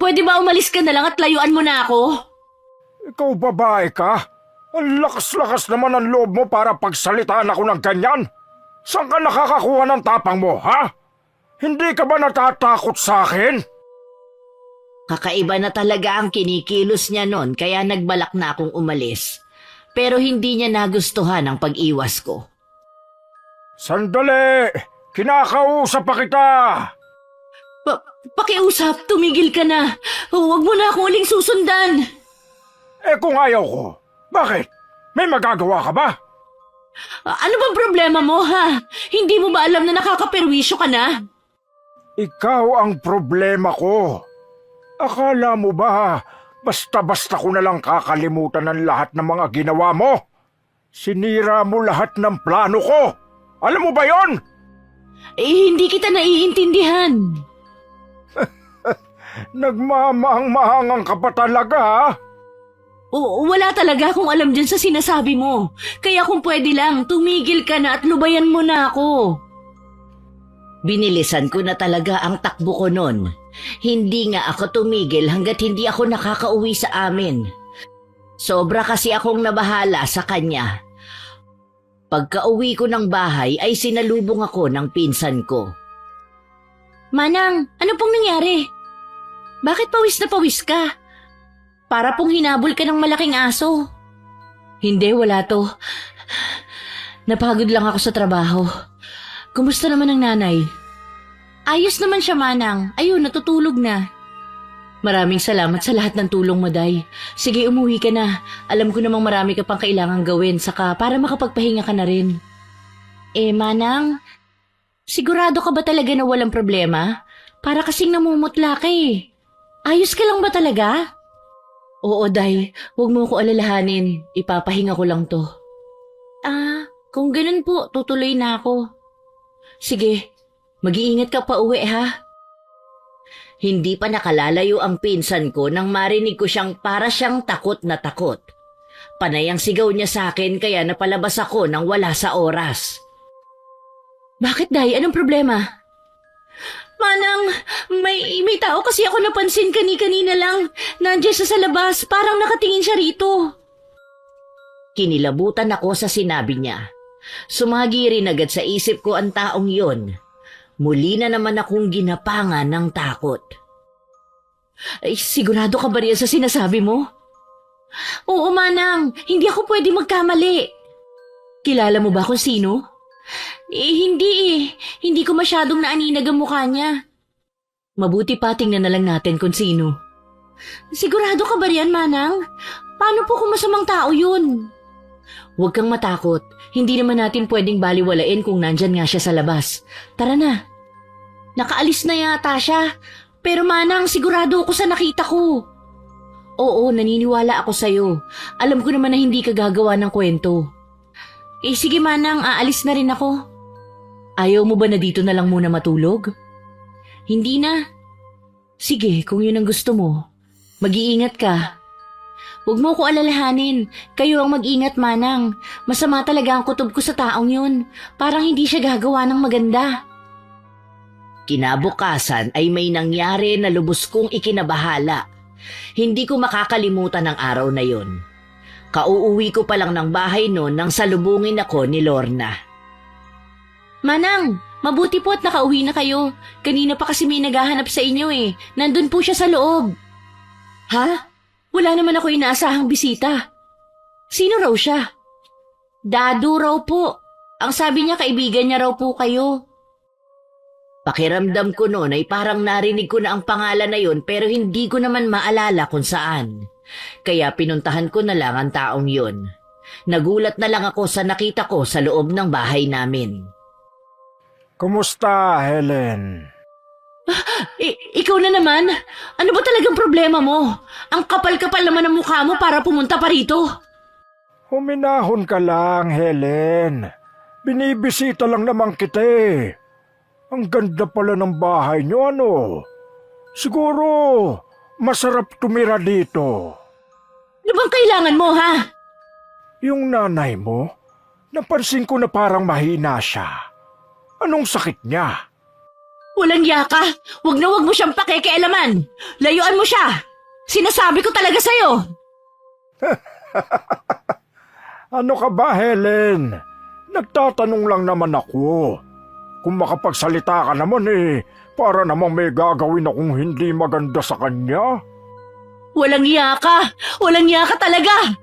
Pwede ba umalis ka na lang at layuan mo na ako? Ikaw babae ka? Ang lakas-lakas naman ang loob mo para pagsalitaan ako ng ganyan. Saan ka nakakakuha ng tapang mo, ha? Hindi ka ba natatakot sa akin? Kakaiba na talaga ang kinikilos niya noon kaya nagbalak na akong umalis. Pero hindi niya nagustuhan ang pag-iwas ko. Sandali! Kinakausap pa kita! Pakiusap, tumigil ka na. Huwag mo na akong uling susundan. Kung ayaw ko, bakit? May magagawa ka ba? Ano bang problema mo, ha? Hindi mo ba alam na nakakaperwisyo ka na? Ikaw ang problema ko. Akala mo ba, basta-basta ko na lang kakalimutan ng lahat ng mga ginawa mo? Sinira mo lahat ng plano ko. Alam mo ba yon? Hindi kita naiintindihan. Nagmamahang-mahangang ka pa talaga, ha? Wala talaga akong alam dyan sa sinasabi mo. Kaya kung pwede lang, tumigil ka na at lubayan mo na ako. Binilisan ko na talaga ang takbo ko noon. Hindi nga ako tumigil hanggat hindi ako nakakauwi sa amin. Sobra kasi akong nabahala sa kanya. Pagka-uwi ko ng bahay ay sinalubong ako ng pinsan ko. Manang, ano pong nangyari? Bakit pawis na pawis ka? Para pong hinabol ka ng malaking aso. Hindi, wala to. Napagod lang ako sa trabaho. Kumusta naman ang nanay? Ayos naman siya, Manang. Ayun, natutulog na. Maraming salamat sa lahat ng tulong mo, Day. Sige, umuwi ka na. Alam ko namang marami ka pang kailangang gawin, saka para makapagpahinga ka na rin. Manang, sigurado ka ba talaga na walang problema? Para kasing namumutla ka eh. Ayos ka lang ba talaga? Oo, Day. Huwag mo ko alalahanin. Ipapahinga ko lang to. Kung ganun po, tutuloy na ako. Sige, mag-iingat ka pa uwi ha. Hindi pa nakalalayo ang pinsan ko nang marinig ko siyang para siyang takot na takot. Panay ang sigaw niya sa akin kaya napalabas ako nang wala sa oras. Bakit, Day? Anong problema? Manang, may tao kasi ako napansin kanina lang. Nandiyan siya sa labas, parang nakatingin siya rito. Kinilabutan ako sa sinabi niya. Sumagi rin agad sa isip ko ang taong yon. Muli na naman akong ginapangan ng takot. Ay, sigurado ka ba riyan sa sinasabi mo? Oo, Manang. Hindi ako pwede magkamali. Kilala mo ba kung sino? Hindi eh. Hindi ko masyadong naaninag ang mukha niya. Mabuti pa tingnan na lang natin kung sino. Sigurado ka ba riyan, Manang? Paano po kung masamang tao yun? Huwag kang matakot. Hindi naman natin pwedeng baliwalain kung nandyan nga siya sa labas. Tara na. Nakaalis na yata siya. Pero Manang, sigurado ako sa nakita ko. Oo, naniniwala ako sa'yo. Alam ko naman na hindi ka gagawa ng kwento. Sige Manang, aalis na rin ako. Ayaw mo ba na dito na lang muna matulog? Hindi na. Sige, kung yun ang gusto mo. Mag-iingat ka. Huwag mo ko alalahanin. Kayo ang mag-ingat, Manang. Masama talaga ang kutob ko sa taong yun. Parang hindi siya gagawa ng maganda. Kinabukasan ay may nangyari na lubos kong ikinabahala. Hindi ko makakalimutan ang araw na yon. Kauuwi ko pa lang ng bahay noon nang salubungin ako ni Lorna. Manang, mabuti po at nakauwi na kayo. Kanina pa kasi may naghahanap sa inyo eh. Nandun po siya sa loob. Ha? Wala naman ako inaasahang bisita. Sino raw siya? Dadu raw po. Ang sabi niya kaibigan niya raw po kayo. Pakiramdam ko noon ay parang narinig ko na ang pangalan na yun pero hindi ko naman maalala kung saan. Kaya pinuntahan ko na lang ang taong yun. Nagulat na lang ako sa nakita ko sa loob ng bahay namin. Kumusta, Helen? Ikaw na naman? Ano ba talagang problema mo? Ang kapal-kapal naman ng mukha mo para pumunta pa rito. Huminahon ka lang, Helen. Binibisita lang naman kita eh. Ang ganda pala ng bahay niyo, ano? Siguro, masarap tumira dito. Ano bang kailangan mo, ha? Yung nanay mo, napansin ko na parang mahina siya. Anong sakit niya? Walang yaka. Wag mo siyang pakikialaman. Layuan mo siya. Sinasabi ko talaga sa'yo. Ano ka ba, Helen? Nagtatanong lang naman ako. Kung makapagsalita ka naman eh, para namang may gagawin akong hindi maganda sa kanya. Walang yaka. Walang yaka talaga.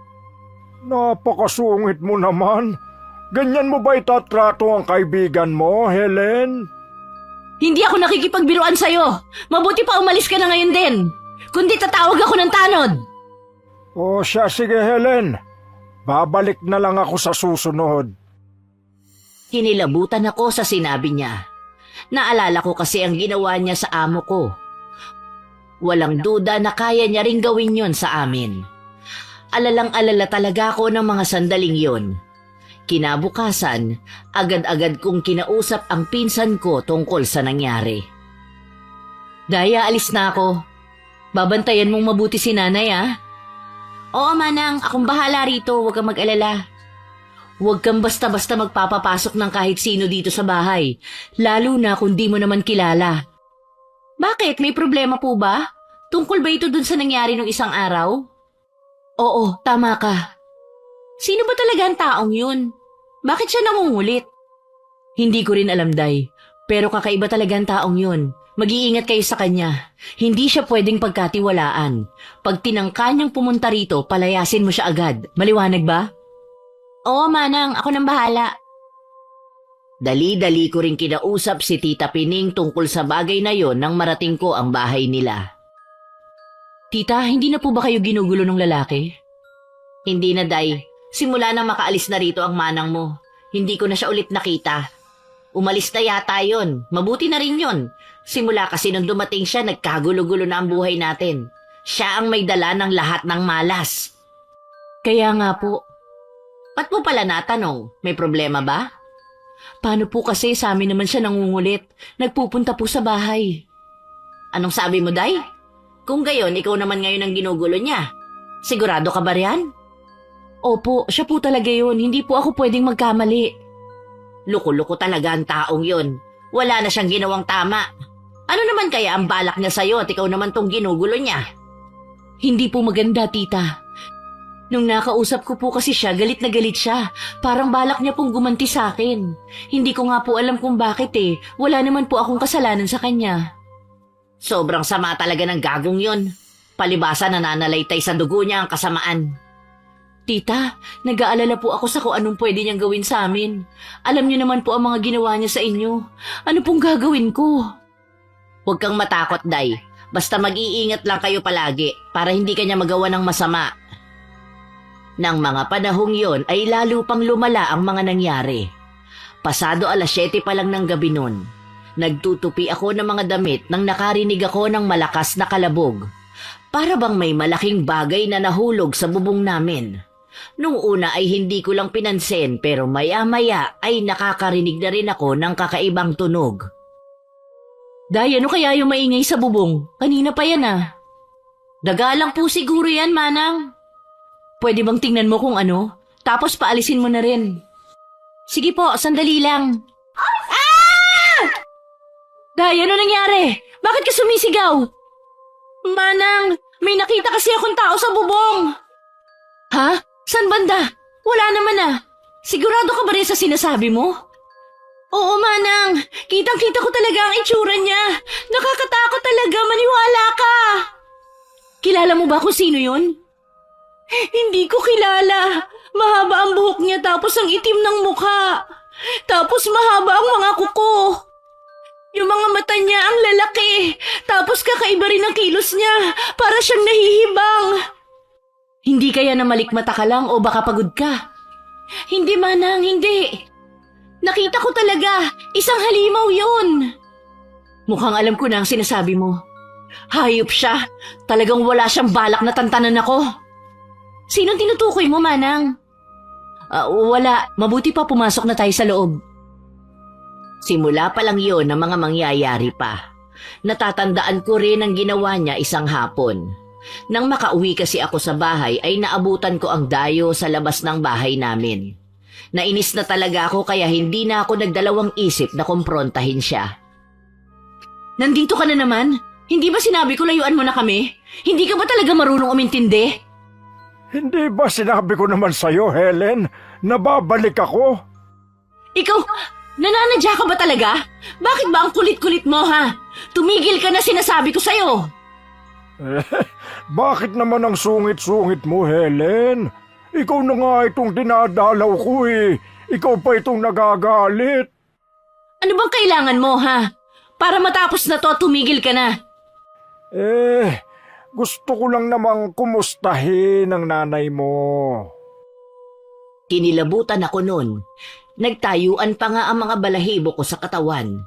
Napakasungit mo naman. Ganyan mo ba itatrato ang kaibigan mo, Helen? Hindi ako nakikipagbiruan sa'yo. Mabuti pa umalis ka na ngayon din. Kundi tatawag ako ng tanod. O siya, sige Helen. Babalik na lang ako sa susunod. Kinilabutan ako sa sinabi niya. Naalala ko kasi ang ginawa niya sa amo ko. Walang duda na kaya niya ring gawin yon sa amin. Alalang-alala talaga ako ng mga sandaling yon. Kinabukasan, agad-agad kong kinausap ang pinsan ko tungkol sa nangyari. Daya, alis na ako. Babantayan mong mabuti si nanay, ah. Oo, Manang. Akong bahala rito. Huwag kang mag-alala. Huwag kang basta-basta magpapapasok ng kahit sino dito sa bahay. Lalo na kung di mo naman kilala. Bakit? May problema po ba? Tungkol ba ito dun sa nangyari nung isang araw? Oo, tama ka. Sino ba talaga ang taong yun? Bakit siya nangungulit? Hindi ko rin alam, Day. Pero kakaiba talaga ang taong yun. Mag-iingat kayo sa kanya. Hindi siya pwedeng pagkatiwalaan. Pag tinangka niyang pumunta rito, palayasin mo siya agad. Maliwanag ba? Oo, Manang. Ako nang bahala. Dali-dali ko rin kinausap si Tita Pining tungkol sa bagay na yon nang marating ko ang bahay nila. Tita, hindi na po ba kayo ginugulo ng lalaki? Hindi na, Day. Simula nang makaalis na rito ang manang mo. Hindi ko na siya ulit nakita. Umalis na yata yon. Mabuti na rin yon. Simula kasi nung dumating siya, nagkagulo-gulo na ang buhay natin. Siya ang may dala ng lahat ng malas. Kaya nga po, Ba't mo pala natanong? May problema ba? paano po kasi sa amin naman siya nangungulit? Nagpupunta po sa bahay. Anong sabi mo, Day? Kung gayon, ikaw naman ngayon ang ginugulo niya. Sigurado ka ba riyan? Opo, siya po talaga yun. Hindi po ako pwedeng magkamali. Luko-luko talaga ang taong yun. Wala na siyang ginawang tama. Ano naman kaya ang balak niya sa'yo at ikaw naman tong ginugulo niya? Hindi po maganda, tita. Nung nakausap ko po kasi siya, galit na galit siya. Parang balak niya pong gumanti sa akin. Hindi ko nga po alam kung bakit eh. Wala naman po akong kasalanan sa kanya. Sobrang sama talaga ng gagong yun. Palibasa nananalaytay sa dugo niya ang kasamaan. Tita, nag-aalala po ako sa kung anong pwede niyang gawin sa amin. Alam niyo naman po ang mga ginawa niya sa inyo. Ano pong gagawin ko? Huwag kang matakot, Day. Basta mag-iingat lang kayo palagi para hindi kanya magawa ng masama. Nang mga panahong yon ay lalo pang lumala ang mga nangyari. Pasado 7:00 pa lang ng gabi nun. Nagtutupi ako ng mga damit nang nakarinig ako ng malakas na kalabog. Para bang may malaking bagay na nahulog sa bubong namin. Nung una ay hindi ko lang pinansin pero maya-maya ay nakakarinig na rin ako ng kakaibang tunog. Day, ano kaya yung maingay sa bubong? Kanina pa yan ah. Daga lang po siguro yan, Manang. Pwede bang tingnan mo kung ano? Tapos paalisin mo na rin. Sige po, sandali lang. Ah! Day, ano nangyari? Bakit ka sumisigaw? Manang, may nakita kasi akong tao sa bubong. Ha? San banda? Wala naman ah. Sigurado ka ba rin sa sinasabi mo? Oo, Manang. Kitang-kita ko talaga ang itsura niya. Nakakatakot talaga, maniwala ka. Kilala mo ba kung sino yun? Hindi ko kilala. Mahaba ang buhok niya tapos ang itim ng mukha. Tapos mahaba ang mga kuko. Yung mga mata niya ang lalaki. Tapos kakaiba rin ang kilos niya. Para siyang nahihibang. Hindi kaya na malikmata ka lang o baka pagod ka? Hindi, Manang, hindi. Nakita ko talaga. Isang halimaw yun. Mukhang alam ko na ang sinasabi mo. Hayop siya. Talagang wala siyang balak na tantanan ako. Sinong tinutukoy mo, Manang? Wala. Mabuti pa pumasok na tayo sa loob. Simula pa lang yon ng mga mangyayari pa. Natatandaan ko rin ang ginawa niya isang hapon. Nang makauwi kasi ako sa bahay ay naabutan ko ang dayo sa labas ng bahay namin. Nainis na talaga ako kaya hindi na ako nagdalawang isip na kumprontahin siya. Nandito ka na naman? Hindi ba sinabi ko layuan mo na kami? Hindi ka ba talaga marunong umintindi? Hindi ba sinabi ko naman sa'yo, Helen, na babalik ako? Ikaw, nananadya ka ba talaga? Bakit ba ang kulit-kulit mo, ha? Tumigil ka na sinasabi ko sa'yo. Bakit naman ang sungit-sungit mo, Helen? Ikaw na nga itong dinadalaw ko eh. Ikaw pa itong nagagalit. Ano bang kailangan mo, ha? Para matapos na to, tumigil ka na. Gusto ko lang namang kumustahin ang nanay mo. Kinilabutan ako nun. Nagtayuan pa nga ang mga balahibo ko sa katawan.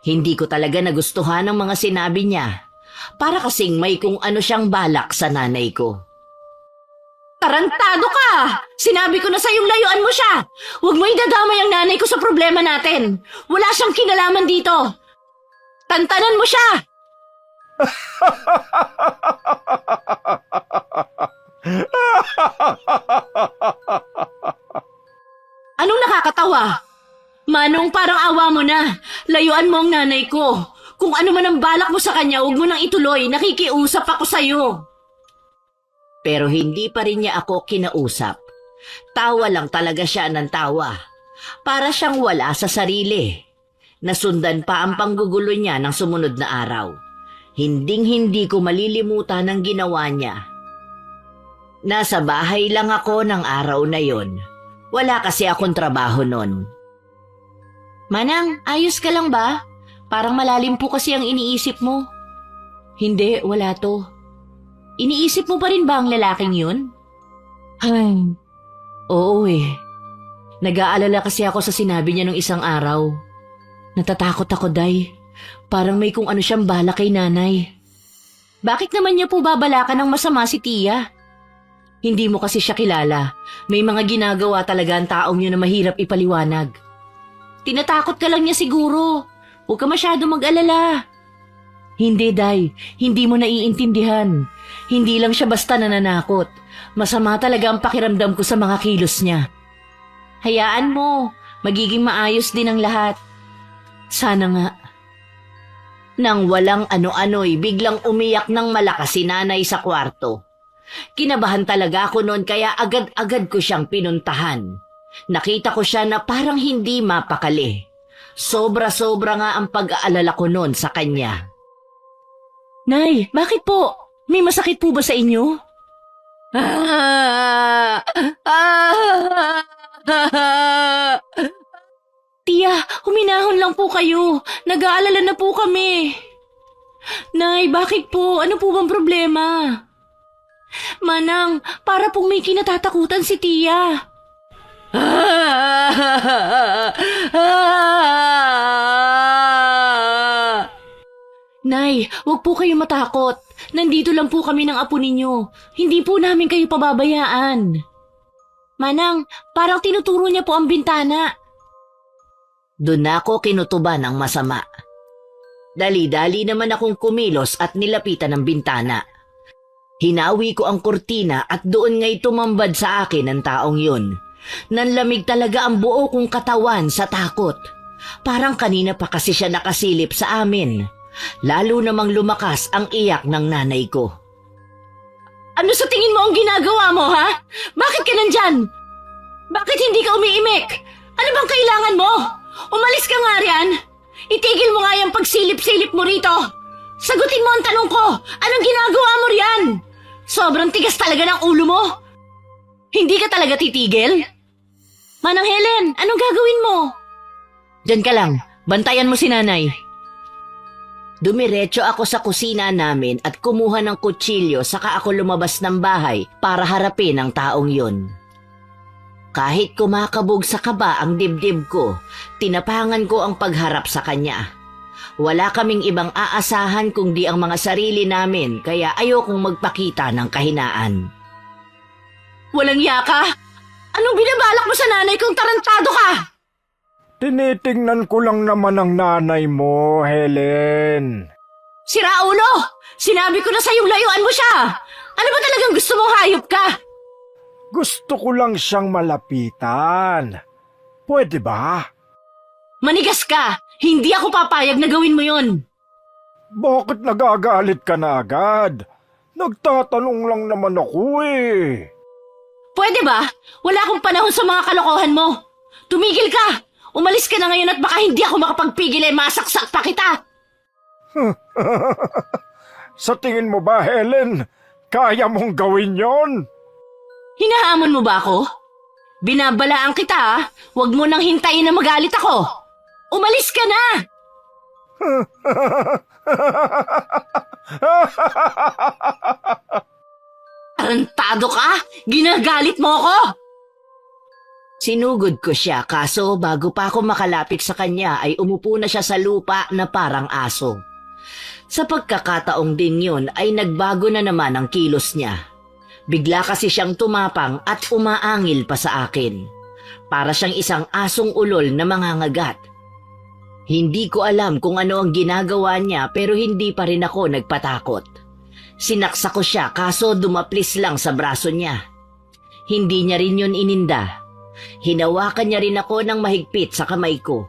Hindi ko talaga nagustuhan ang mga sinabi niya. Para kasing may kung ano siyang balak sa nanay ko. Tarantado ka! Sinabi ko na sa'yong layuan mo siya! Huwag mo idadamay ang nanay ko sa problema natin! Wala siyang kinalaman dito! Tantanan mo siya! Anong nakakatawa? Manong, parang awa mo na. Layuan mo ang nanay ko. Kung ano man ang balak mo sa kanya, huwag mo nang ituloy. Nakikiusap ako sa'yo. Pero hindi pa rin niya ako kinausap. Tawa lang talaga siya ng tawa. Para siyang wala sa sarili. Nasundan pa ang panggugulo niya ng sumunod na araw. Hinding-hindi ko malilimutan ang ginawa niya. Nasa bahay lang ako ng araw na yon. Wala kasi akong trabaho nun. Manang, ayos ka lang ba? Parang malalim po kasi ang iniisip mo. Hindi, wala to. Iniisip mo pa rin ba ang lalaking yun? Ay, oo eh. Nag-aalala kasi ako sa sinabi niya nung isang araw. Natatakot ako, Day. Parang may kung ano siyang balak kay nanay. Bakit naman niya po babalakan ng masama si Tia? Hindi mo kasi siya kilala. May mga ginagawa talaga ang taong yun na mahirap ipaliwanag. Tinatakot ka lang niya siguro. Huwag ka masyado mag-alala. Hindi, Day. Hindi mo naiintindihan. Hindi lang siya basta nananakot. Masama talaga ang pakiramdam ko sa mga kilos niya. Hayaan mo. Magiging maayos din ang lahat. Sana nga. Nang walang ano-ano'y biglang umiyak ng malakas si nanay sa kwarto. Kinabahan talaga ako noon kaya agad-agad ko siyang pinuntahan. Nakita ko siya na parang hindi mapakali. Sobra-sobra nga ang pag-aalala ko noon sa kanya. Nay, bakit po? May masakit po ba sa inyo? Tia, huminahon lang po kayo. Nag-aalala na po kami. Nay, bakit po? Ano po bang problema? Manang, para pong may kinatatakutan si Tia. Nay, wag po kayo matakot. Nandito lang po kami ng apo ninyo. Hindi po namin kayo pababayaan. Manang, parang tinuturo niya po ang bintana. Doon ako kinutuban ng masama. Dali-dali naman akong kumilos at nilapitan ng bintana. Hinawi ko ang kurtina at doon nga'y tumambad sa akin ang taong yun. Nanlamig talaga ang buo kong katawan sa takot. Parang kanina pa kasi siya nakasilip sa amin. Lalo namang lumakas ang iyak ng nanay ko. Ano sa tingin mo ang ginagawa mo, ha? Bakit ka nandyan? Bakit hindi ka umiimik? Ano bang kailangan mo? Umalis ka nga riyan. Itigil mo nga yung pagsilip-silip mo rito. Sagutin mo ang tanong ko. Anong ginagawa mo riyan? Sobrang tigas talaga ng ulo mo. Hindi ka talaga titigil? Manang Helen, anong gagawin mo? Diyan ka lang, bantayan mo si nanay. Dumiretso ako sa kusina namin at kumuha ng kutsilyo saka ako lumabas ng bahay para harapin ang taong yun. Kahit kumakabog sa kaba ang dibdib ko, tinapangan ko ang pagharap sa kanya. Wala kaming ibang aasahan kundi ang mga sarili namin kaya ayokong magpakita ng kahinaan. Walang yaka? Anong binabalak mo sa nanay kong tarantado ka? Tinitingnan ko lang naman ang nanay mo, Helen. Si Raulo! Sinabi ko na sa'yong layuan mo siya! Ano ba talagang gusto mong hayop ka? Gusto ko lang siyang malapitan. Pwede ba? Manigas ka! Hindi ako papayag na gawin mo yon. Bakit nagagalit ka na agad? Nagtatanong lang naman ako eh. Pwede ba? Wala akong panahon sa mga kalokohan mo. Tumigil ka! Umalis ka na ngayon at baka hindi ako makapagpigil eh masaksak pa kita! Sa tingin mo ba, Helen, kaya mong gawin yon? Hinahamon mo ba ako? Binabalaan kita ah. Huwag mo nang hintayin na magalit ako. Umalis ka na! Tarantado ka? Ginagalit mo ako? Sinugod ko siya kaso bago pa ako makalapit sa kanya ay umupo na siya sa lupa na parang aso. Sa pagkakataong din yun ay nagbago na naman ang kilos niya. Bigla kasi siyang tumapang at umaangil pa sa akin. Para siyang isang asong ulol na mangangagat. Hindi ko alam kung ano ang ginagawa niya pero hindi pa rin ako nagpatakot. Sinaksa ko siya kaso dumaplis lang sa braso niya. Hindi niya rin yun ininda. Hinawakan niya rin ako ng mahigpit sa kamay ko.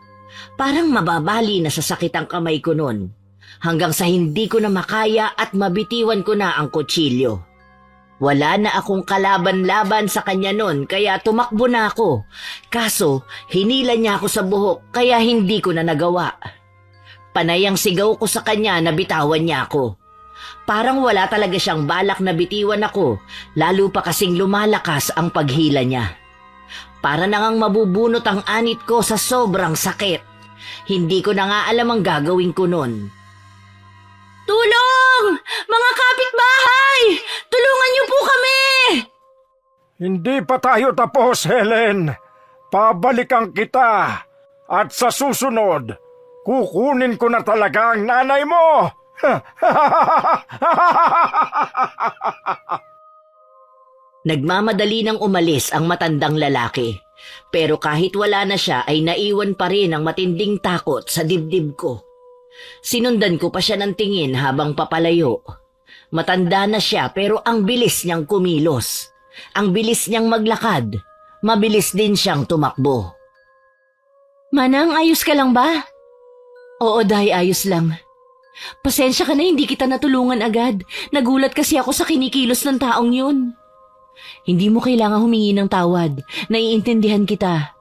Parang mababali na sa sakit ang kamay ko noon. Hanggang sa hindi ko na makaya at mabitiwan ko na ang kutsilyo. Wala na akong kalaban-laban sa kanya noon kaya tumakbo na ako. Kaso hinila niya ako sa buhok kaya hindi ko na nagawa. Panay ang sigaw ko sa kanya na bitawan niya ako. Parang wala talaga siyang balak na bitiwan ako, lalo pa kasing lumalakas ang paghila niya. Para nangang mabubunot ang anit ko sa sobrang sakit. Hindi ko na nga alam ang gagawin ko nun. Tulong! Mga kapitbahay! Tulungan niyo po kami! Hindi pa tayo tapos, Helen. Pabalikan kita. At sa susunod, kukunin ko na talaga ang nanay mo. Nagmamadali nang umalis ang matandang lalaki. Pero kahit wala na siya ay naiwan pa rin ang matinding takot sa dibdib ko. Sinundan ko pa siya ng tingin habang papalayo. Matanda na siya pero ang bilis niyang kumilos. Ang bilis niyang maglakad. Mabilis din siyang tumakbo. Manang, ayos ka lang ba? Oo, Day, ayos lang. Pasensya ka na hindi kita natulungan agad. Nagulat kasi ako sa kinikilos ng taong yun. Hindi mo kailangan humingi ng tawad. Naiintindihan kita.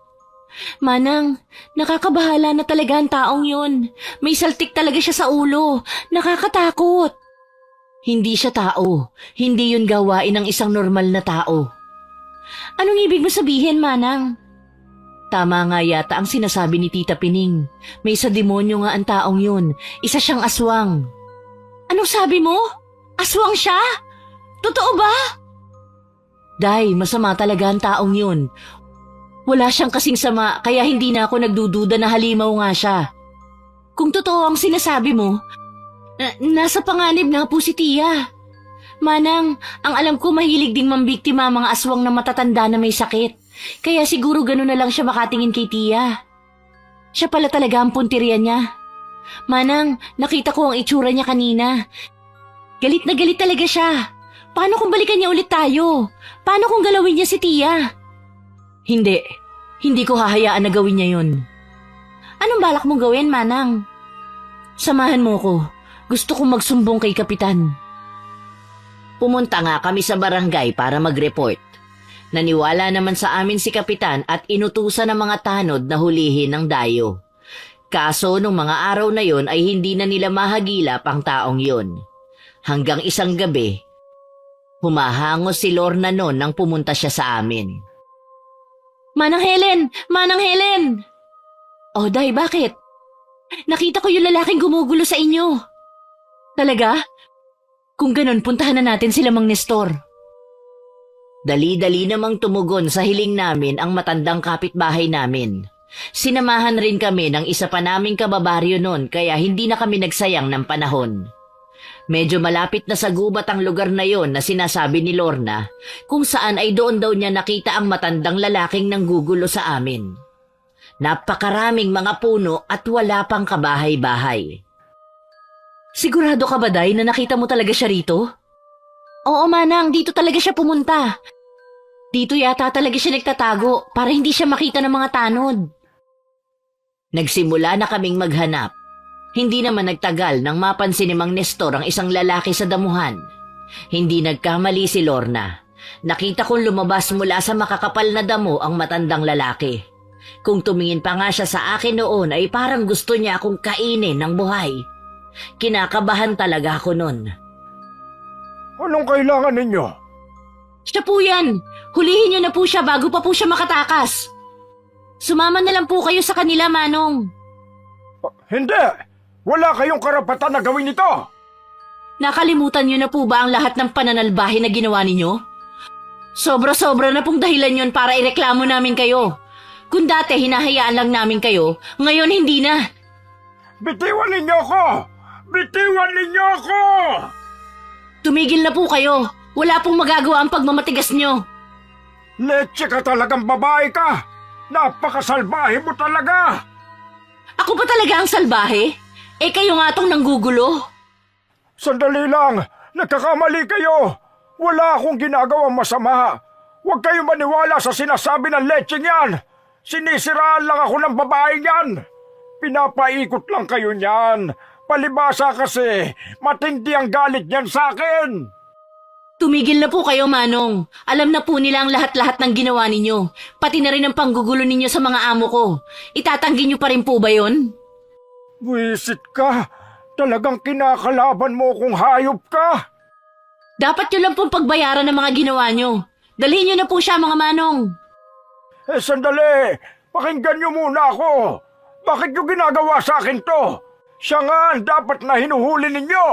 Manang, nakakabahala na talaga ang taong yun. May saltik talaga siya sa ulo. Nakakatakot. Hindi siya tao. Hindi yun gawain ng isang normal na tao. Anong ibig mo sabihin, Manang? Tama nga yata ang sinasabi ni Tita Pining. May isa demonyo nga ang taong yun. Isa siyang aswang. Anong sabi mo? Aswang siya? Totoo ba? Day, masama talaga ang taong yun. Wala siyang kasing sama kaya hindi na ako nagdududa na halimaw nga siya. Kung totoo ang sinasabi mo, nasa panganib nga po si Tia. Manang, ang alam ko mahilig ding mambiktima ang mga aswang na matatanda na may sakit. Kaya siguro gano'n na lang siya makatingin kay Tia. Siya pala talaga ang punteriya niya. Manang, nakita ko ang itsura niya kanina. Galit na galit talaga siya. Paano kung balikan niya ulit tayo? Paano kung galawin niya si Tia? Hindi ko hahayaan na gawin niya yun. Anong balak mong gawin, Manang? Samahan mo ko. Gusto kong magsumbong kay Kapitan. Pumunta nga kami sa barangay para mag-report. Naniwala naman sa amin si Kapitan at inutusan ng mga tanod na hulihin ng dayo. Kaso nung mga araw na yon ay hindi na nila mahagilap ang taong yon. Hanggang isang gabi, humahangos si Lorna noon nang pumunta siya sa amin. Manang Helen! Manang Helen! Oh, Day, bakit? Nakita ko yung lalaking gumugulo sa inyo. Talaga? Kung ganon, puntahan na natin sila Mang Nestor. Dali-dali namang tumugon sa hiling namin ang matandang kapitbahay namin. Sinamahan rin kami ng isa pa naming kababaryo noon kaya hindi na kami nagsayang ng panahon. Medyo malapit na sa gubat ang lugar na yon na sinasabi ni Lorna kung saan ay doon daw niya nakita ang matandang lalaking nanggugulo sa amin. Napakaraming mga puno at wala pang kabahay-bahay. Sigurado ka ba, Day, na nakita mo talaga siya rito? Oo, Manang, dito talaga siya pumunta. Dito yata talaga siya nagtatago para hindi siya makita ng mga tanod. Nagsimula na kaming maghanap. Hindi naman nagtagal nang mapansin ni Mang Nestor ang isang lalaki sa damuhan. Hindi nagkamali si Lorna. Nakita kong lumabas mula sa makakapal na damo ang matandang lalaki. Kung tumingin pa nga siya sa akin noon ay parang gusto niya akong kainin ng buhay. Kinakabahan talaga ako noon. Anong kailangan ninyo? Siya po yan! Hulihin niyo na po siya bago pa po siya makatakas. Sumama na lang po kayo sa kanila, Manong. Hindi! Wala kayong karapatan na gawin ito! Nakalimutan niyo na po ba ang lahat ng pananalbahe na ginawa ninyo? Sobra-sobra na pong dahilan yon para ireklamo namin kayo. Kung dati hinahayaan lang namin kayo, ngayon hindi na. Bitiwan ninyo ako! Bitiwan ninyo ako! Tumigil na po kayo. Wala pong magagawa ang pagmamatigas nyo. Leche ka talagang babae ka! Napakasalbahe mo talaga! Ako pa talaga ang salbahe? Eh kayo nga tong nanggugulo. Sandali lang! Nagkakamali kayo! Wala akong ginagawang masama! Huwag kayong maniwala sa sinasabi ng lecheng yan! Sinisiraan lang ako ng babaeng yan! Pinapaikot lang kayo niyan! Palibasa kasi, matindi ang galit niyan sa akin! Tumigil na po kayo, Manong. Alam na po nila ang lahat-lahat ng ginawa ninyo. Pati na rin ang panggugulo ninyo sa mga amo ko. Itatanggi niyo pa rin po ba yon? Wisit ka! Talagang kinakalaban mo kung hayop ka! Dapat yun lang pong pagbayaran ng mga ginawa nyo. Dalhin nyo na po siya, mga Manong. Sandali! Pakinggan niyo muna ako! Bakit niyo ginagawa sa akin to? Siya nga ang dapat na hinuhuli ninyo!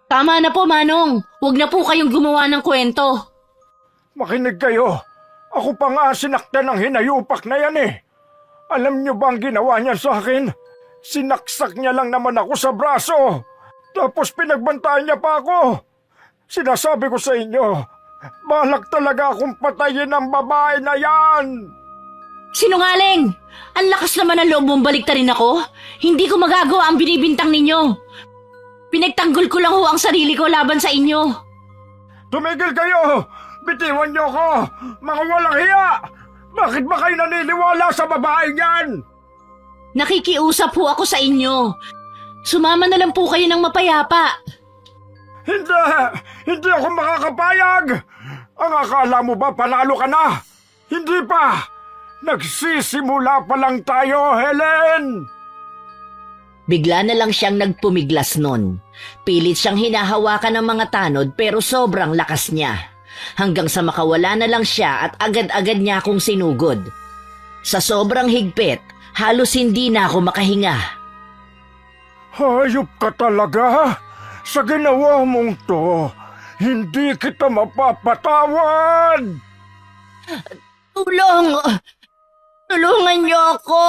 Tama na po, Manong. Huwag na po kayong gumawa ng kwento. Makinig kayo. Ako pa nga sinaktan ng hinayupak na yan eh. Alam niyo ba ang ginawa niya sa akin? Sinaksak niya lang naman ako sa braso. Tapos pinagbantaan niya pa ako. Sinasabi ko sa inyo, balak talaga akong patayin ang babae na yan. Sinungaling! Ang lakas naman ng loob mong baliktarin ako. Hindi ko magagawa ang binibintang ninyo. Pinagtanggol ko lang ho ang sarili ko laban sa inyo. Tumigil kayo! Bitiwan niyo ko! Mga walang hiya! Bakit ba kayo naniniwala sa babaeng yan? Nakikiusap ho ako sa inyo. Sumama na lang po kayo ng mapayapa. Hindi! Hindi ako makakapayag! Ang akala mo ba panalo ka na? Hindi pa! Nagsisimula pa lang tayo, Helen! Bigla na lang siyang nagpumiglas nun. Pilit siyang hinahawakan ng mga tanod pero sobrang lakas niya. Hanggang sa makawala na lang siya at agad-agad niya akong sinugod. Sa sobrang higpit, halos hindi na ako makahinga. Hayop ka talaga! Sa ginawa mong to, hindi kita mapapatawad! Tulong! Tulungan niyo ako!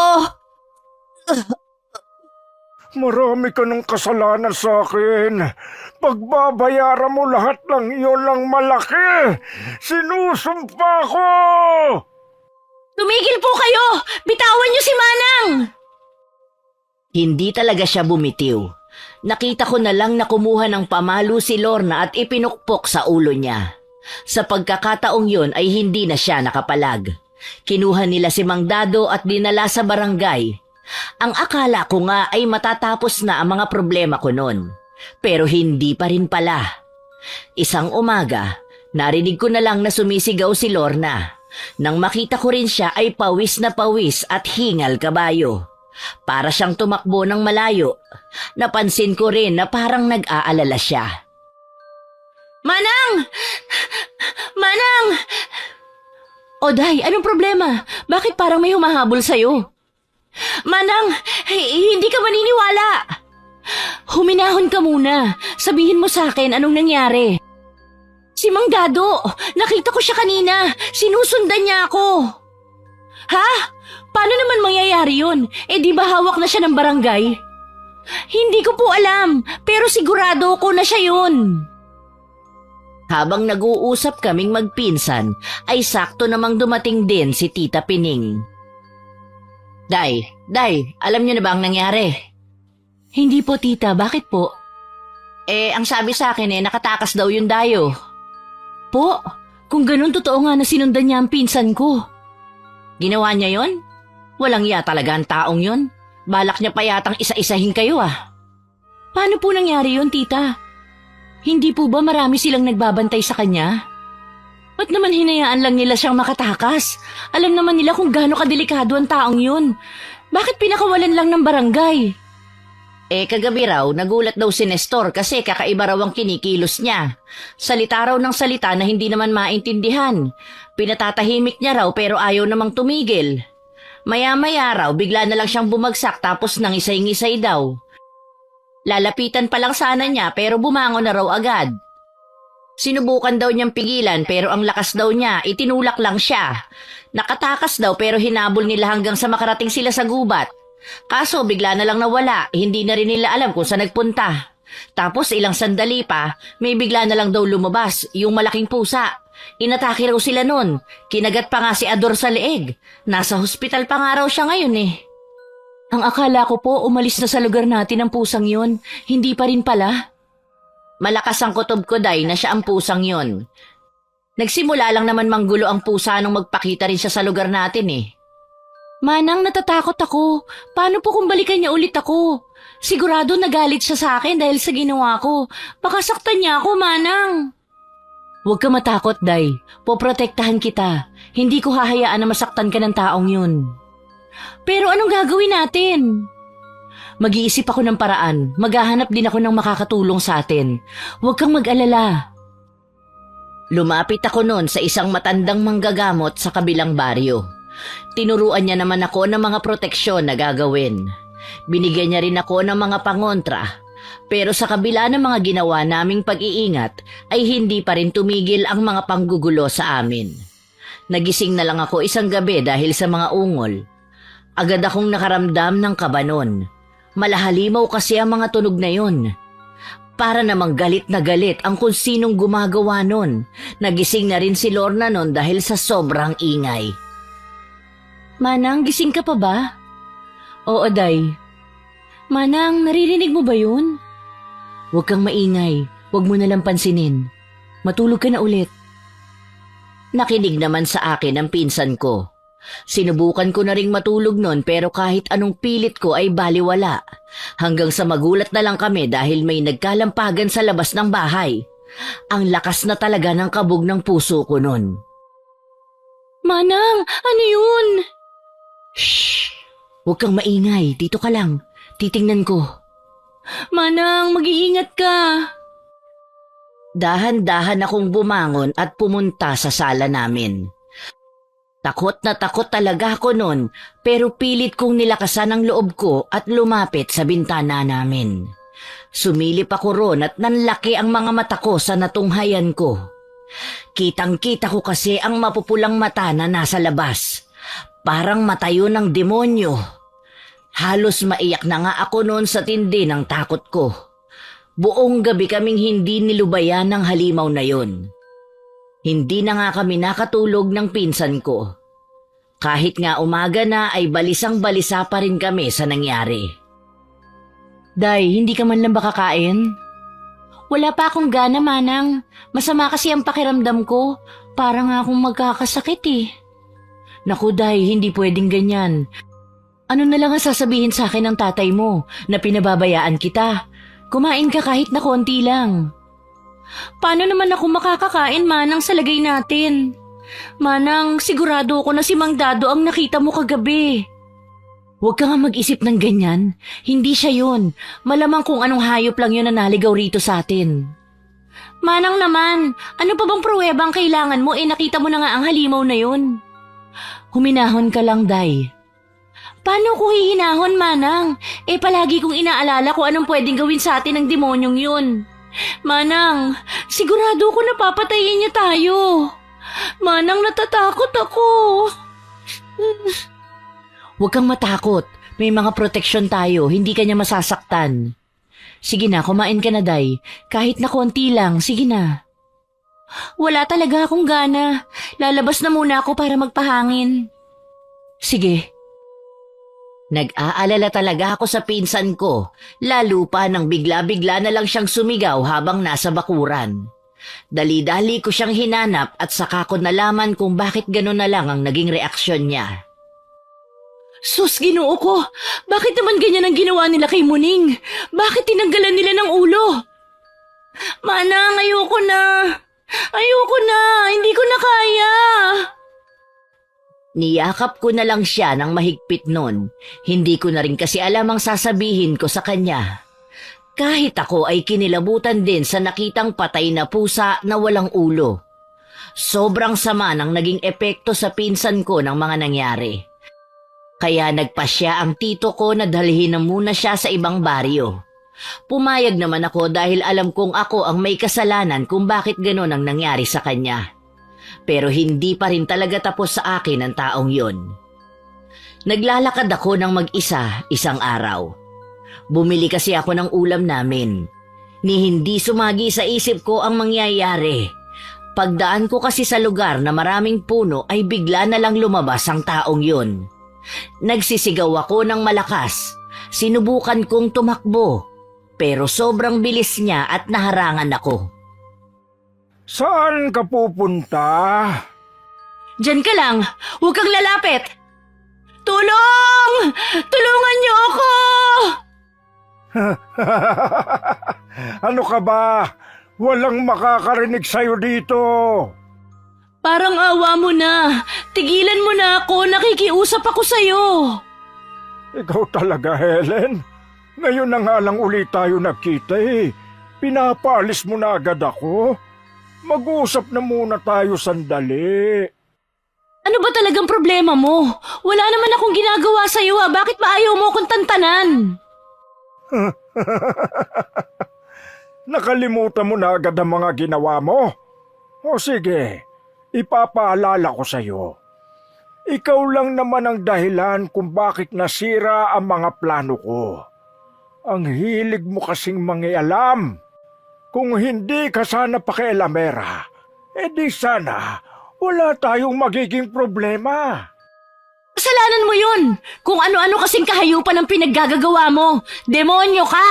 Marami ka ng kasalanan sa akin. Pagbabayaran mo lahat ng iyon ng malaki. Sinusumpa ko! Tumigil po kayo! Bitawan niyo si Manang! Hindi talaga siya bumitiw. Nakita ko na lang na kumuha ng pamalo si Lorna at ipinukpok sa ulo niya. Sa pagkakataong yun ay hindi na siya nakapalag. Kinuha nila si Mang Dado at dinala sa barangay. Ang akala ko nga ay matatapos na ang mga problema ko noon. Pero hindi pa rin pala. Isang umaga, narinig ko na lang na sumisigaw si Lorna. Nang makita ko rin siya ay pawis na pawis at hingal kabayo. Para siyang tumakbo ng malayo. Napansin ko rin na parang nag-aalala siya. Manang! Manang! Oday, anong problema? Bakit parang may humahabol sa'yo? Manang, hindi ka maniniwala. Huminahon ka muna. Sabihin mo sa akin anong nangyari. Si Mang Dado, nakita ko siya kanina. Sinusundan niya ako. Ha? Paano naman mangyayari yun? Di ba hawak na siya ng barangay? Hindi ko po alam, pero sigurado ko na siya yun. Habang nag-uusap kaming magpinsan, ay sakto namang dumating din si Tita Pining. Day, alam niyo na ba ang nangyari? Hindi po, tita. Bakit po? Ang sabi sa akin nakatakas daw yung dayo. Po, kung ganun totoo nga na sinundan niya ang pinsan ko. Ginawa niya yon? Walang iya talaga ang taong yon. Balak niya pa yatang isa-isahin kayo ah. Paano po nangyari yon, tita? Hindi po ba marami silang nagbabantay sa kanya? Ba't naman hinayaan lang nila siyang makatakas? Alam naman nila kung gaano kadelikado ang taong yun. Bakit pinakawalan lang ng barangay? Kagabi raw, nagulat daw si Nestor kasi kakaiba raw ang kinikilos niya. Salita raw ng salita na hindi naman maintindihan. Pinatatahimik niya raw pero ayaw namang tumigil. Maya-maya raw, bigla na lang siyang bumagsak tapos nangisay-ngisay daw. Lalapitan pa lang sana niya pero bumangon na raw agad. Sinubukan daw niyang pigilan pero ang lakas daw niya, itinulak lang siya. Nakatakas daw pero hinabol nila hanggang sa makarating sila sa gubat. Kaso bigla na lang nawala, hindi na rin nila alam kung saan nagpunta. Tapos ilang sandali pa, may bigla na lang daw lumabas, yung malaking pusa. Inatake raw sila nun, kinagat pa nga si Ador sa leeg. Nasa hospital pa nga raw siya ngayon eh. Ang akala ko po umalis na sa lugar natin ang pusang yun, hindi pa rin pala. Malakas ang kutob ko, Day, na siya ang pusang yon. Nagsimula lang naman manggulo ang pusa nung magpakita rin siya sa lugar natin eh. Manang, natatakot ako. Paano po kung balikan niya ulit ako? Sigurado nagalit siya sa akin dahil sa ginawa ko. Baka saktan niya ako, Manang. Huwag ka matakot, Day. Poprotektahan kita. Hindi ko hahayaan na masaktan ka ng taong yun. Pero anong gagawin natin? Mag-iisip ako ng paraan. Maghahanap din ako ng makakatulong sa atin. Huwag kang mag-alala. Lumapit ako noon sa isang matandang manggagamot sa kabilang baryo. Tinuruan niya naman ako ng mga proteksyon na gagawin. Binigyan niya rin ako ng mga pangontra. Pero sa kabila ng mga ginawa naming pag-iingat, ay hindi pa rin tumigil ang mga panggugulo sa amin. Nagising na lang ako isang gabi dahil sa mga ungol. Agad akong nakaramdam ng kabanon. Malahalimaw kasi ang mga tunog na yun. Para namang galit na galit ang kung sinong gumagawa nun. Nagising na rin si Lorna nun dahil sa sobrang ingay. Manang, gising ka pa ba? Oo, Day. Manang, naririnig mo ba yun? Huwag kang maingay. Huwag mo nalang pansinin. Matulog ka na ulit. Nakinig naman sa akin ang pinsan ko. Sinubukan ko na ring matulog nun pero kahit anong pilit ko ay baliwala. Hanggang sa magulat na lang kami dahil may nagkalampagan sa labas ng bahay. Ang lakas na talaga ng kabog ng puso ko nun. Manang, ano yun? Shh! Huwag kang maingay. Dito ka lang. Titingnan ko. Manang, mag-iingat ka. Dahan-dahan akong bumangon at pumunta sa sala namin. Takot na takot talaga ako nun, pero pilit kong nilakasan ang loob ko at lumapit sa bintana namin. Sumilip ako ron at nanlaki ang mga mata ko sa natunghayan ko. Kitang-kita ko kasi ang mapupulang mata na nasa labas. Parang mata yun ng demonyo. Halos maiyak na nga ako noon sa tindi ng takot ko. Buong gabi kaming hindi nilubayan ng halimaw na yun. Hindi na nga kami nakatulog ng pinsan ko. Kahit nga umaga na ay balisang-balisa pa rin kami sa nangyari. Day, hindi ka man lang ba kakain? Wala pa akong gana, Manang. Masama kasi ang pakiramdam ko. Parang akong magkakasakit eh. Naku, Day, hindi pwedeng ganyan. Ano na lang ang sasabihin sa akin ng tatay mo na pinababayaan kita? Kumain ka kahit na konti lang. Paano naman ako makakakain, Manang, sa lagay natin? Manang, sigurado ako na si Mang Dado ang nakita mo kagabi. Huwag ka nga mag-isip ng ganyan. Hindi siya yun. Malamang kung anong hayop lang yun na naligaw rito sa atin. Manang naman, ano pa bang pruwebang kailangan mo nakita mo na nga ang halimaw na yun? Huminahon ka lang, Day. Paano ko hihinahon, Manang? Palagi kong inaalala kung anong pwedeng gawin sa atin ng demonyong yun. Manang, sigurado ko napapatayin niya tayo. Manang, natatakot ako. Huwag kang matakot. May mga proteksyon tayo. Hindi ka niya masasaktan. Sige na, kumain ka na, Day. Kahit na konti lang, sige na. Wala talaga akong gana. Lalabas na muna ako para magpahangin. Sige. Nag-aalala talaga ako sa pinsan ko, lalo pa nang bigla-bigla na lang siyang sumigaw habang nasa bakuran. Dali-dali ko siyang hinanap at saka ko nalaman kung bakit gano'n na lang ang naging reaksyon niya. Sus, Ginoo ko! Bakit naman ganyan ang ginawa nila kay Muning? Bakit tinanggalan nila ng ulo? Manang, ayoko na! Ayoko na! Hindi ko na kaya! Niyakap ko na lang siya ng mahigpit nun. Hindi ko na rin kasi alam ang sasabihin ko sa kanya. Kahit ako ay kinilabutan din sa nakitang patay na pusa na walang ulo. Sobrang sama ng naging epekto sa pinsan ko ng mga nangyari. Kaya nagpasya ang tito ko na dalhin na muna siya sa ibang baryo. Pumayag naman ako dahil alam kong ako ang may kasalanan kung bakit ganon ang nangyari sa kanya. Pero hindi pa rin talaga tapos sa akin ang taong yon. Naglalakad ako ng mag-isa isang araw. Bumili kasi ako ng ulam namin. Ni hindi sumagi sa isip ko ang mangyayari. Pagdaan ko kasi sa lugar na maraming puno ay bigla na lang lumabas ang taong yon. Nagsisigaw ako ng malakas. Sinubukan kong tumakbo. Pero sobrang bilis niya at naharangan ako. Saan ka pupunta? Diyan ka lang! Huwag kang lalapit! Tulong! Tulungan niyo ako! Ano ka ba? Walang makakarinig sa'yo dito. Parang awa mo na. Tigilan mo na ako. Nakikiusap ako sa'yo. Ikaw talaga, Helen. Ngayon na nga lang ulit tayo nagkita eh. Pinapaalis mo na agad ako. Mag-uusap na muna tayo sandali. Ano ba talagang problema mo? Wala naman akong ginagawa sa'yo ha. Bakit ba ayaw mo akong tantanan? Nakalimutan mo na agad ang mga ginawa mo? O sige, ipapaalala ko sa'yo. Ikaw lang naman ang dahilan kung bakit nasira ang mga plano ko. Ang hilig mo kasing mangialam. Kung hindi ka sana pakialamera, edi sana wala tayong magiging problema. Kasalanan mo yun! Kung ano-ano kasing kahayupan ang pinaggagawa mo! Demonyo ka!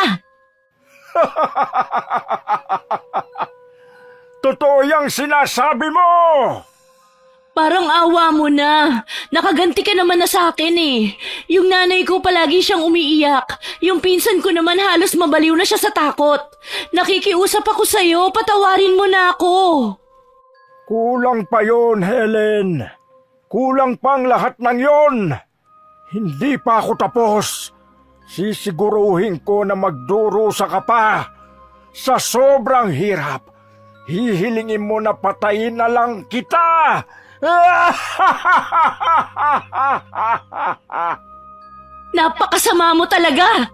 Totoo yang sinasabi mo! Parang awa mo na. Nakaganti ka naman na sa akin eh. Yung nanay ko palagi siyang umiiyak. Yung pinsan ko naman halos mabaliw na siya sa takot. Nakikiusap ako sa'yo, patawarin mo na ako. Kulang pa yon, Helen. Kulang pang lahat ng yon. Hindi pa ako tapos. Sisiguruhin ko na magdurusa ka pa. Sa sobrang hirap, hihilingin mo na patayin na lang kita. Napakasama mo talaga.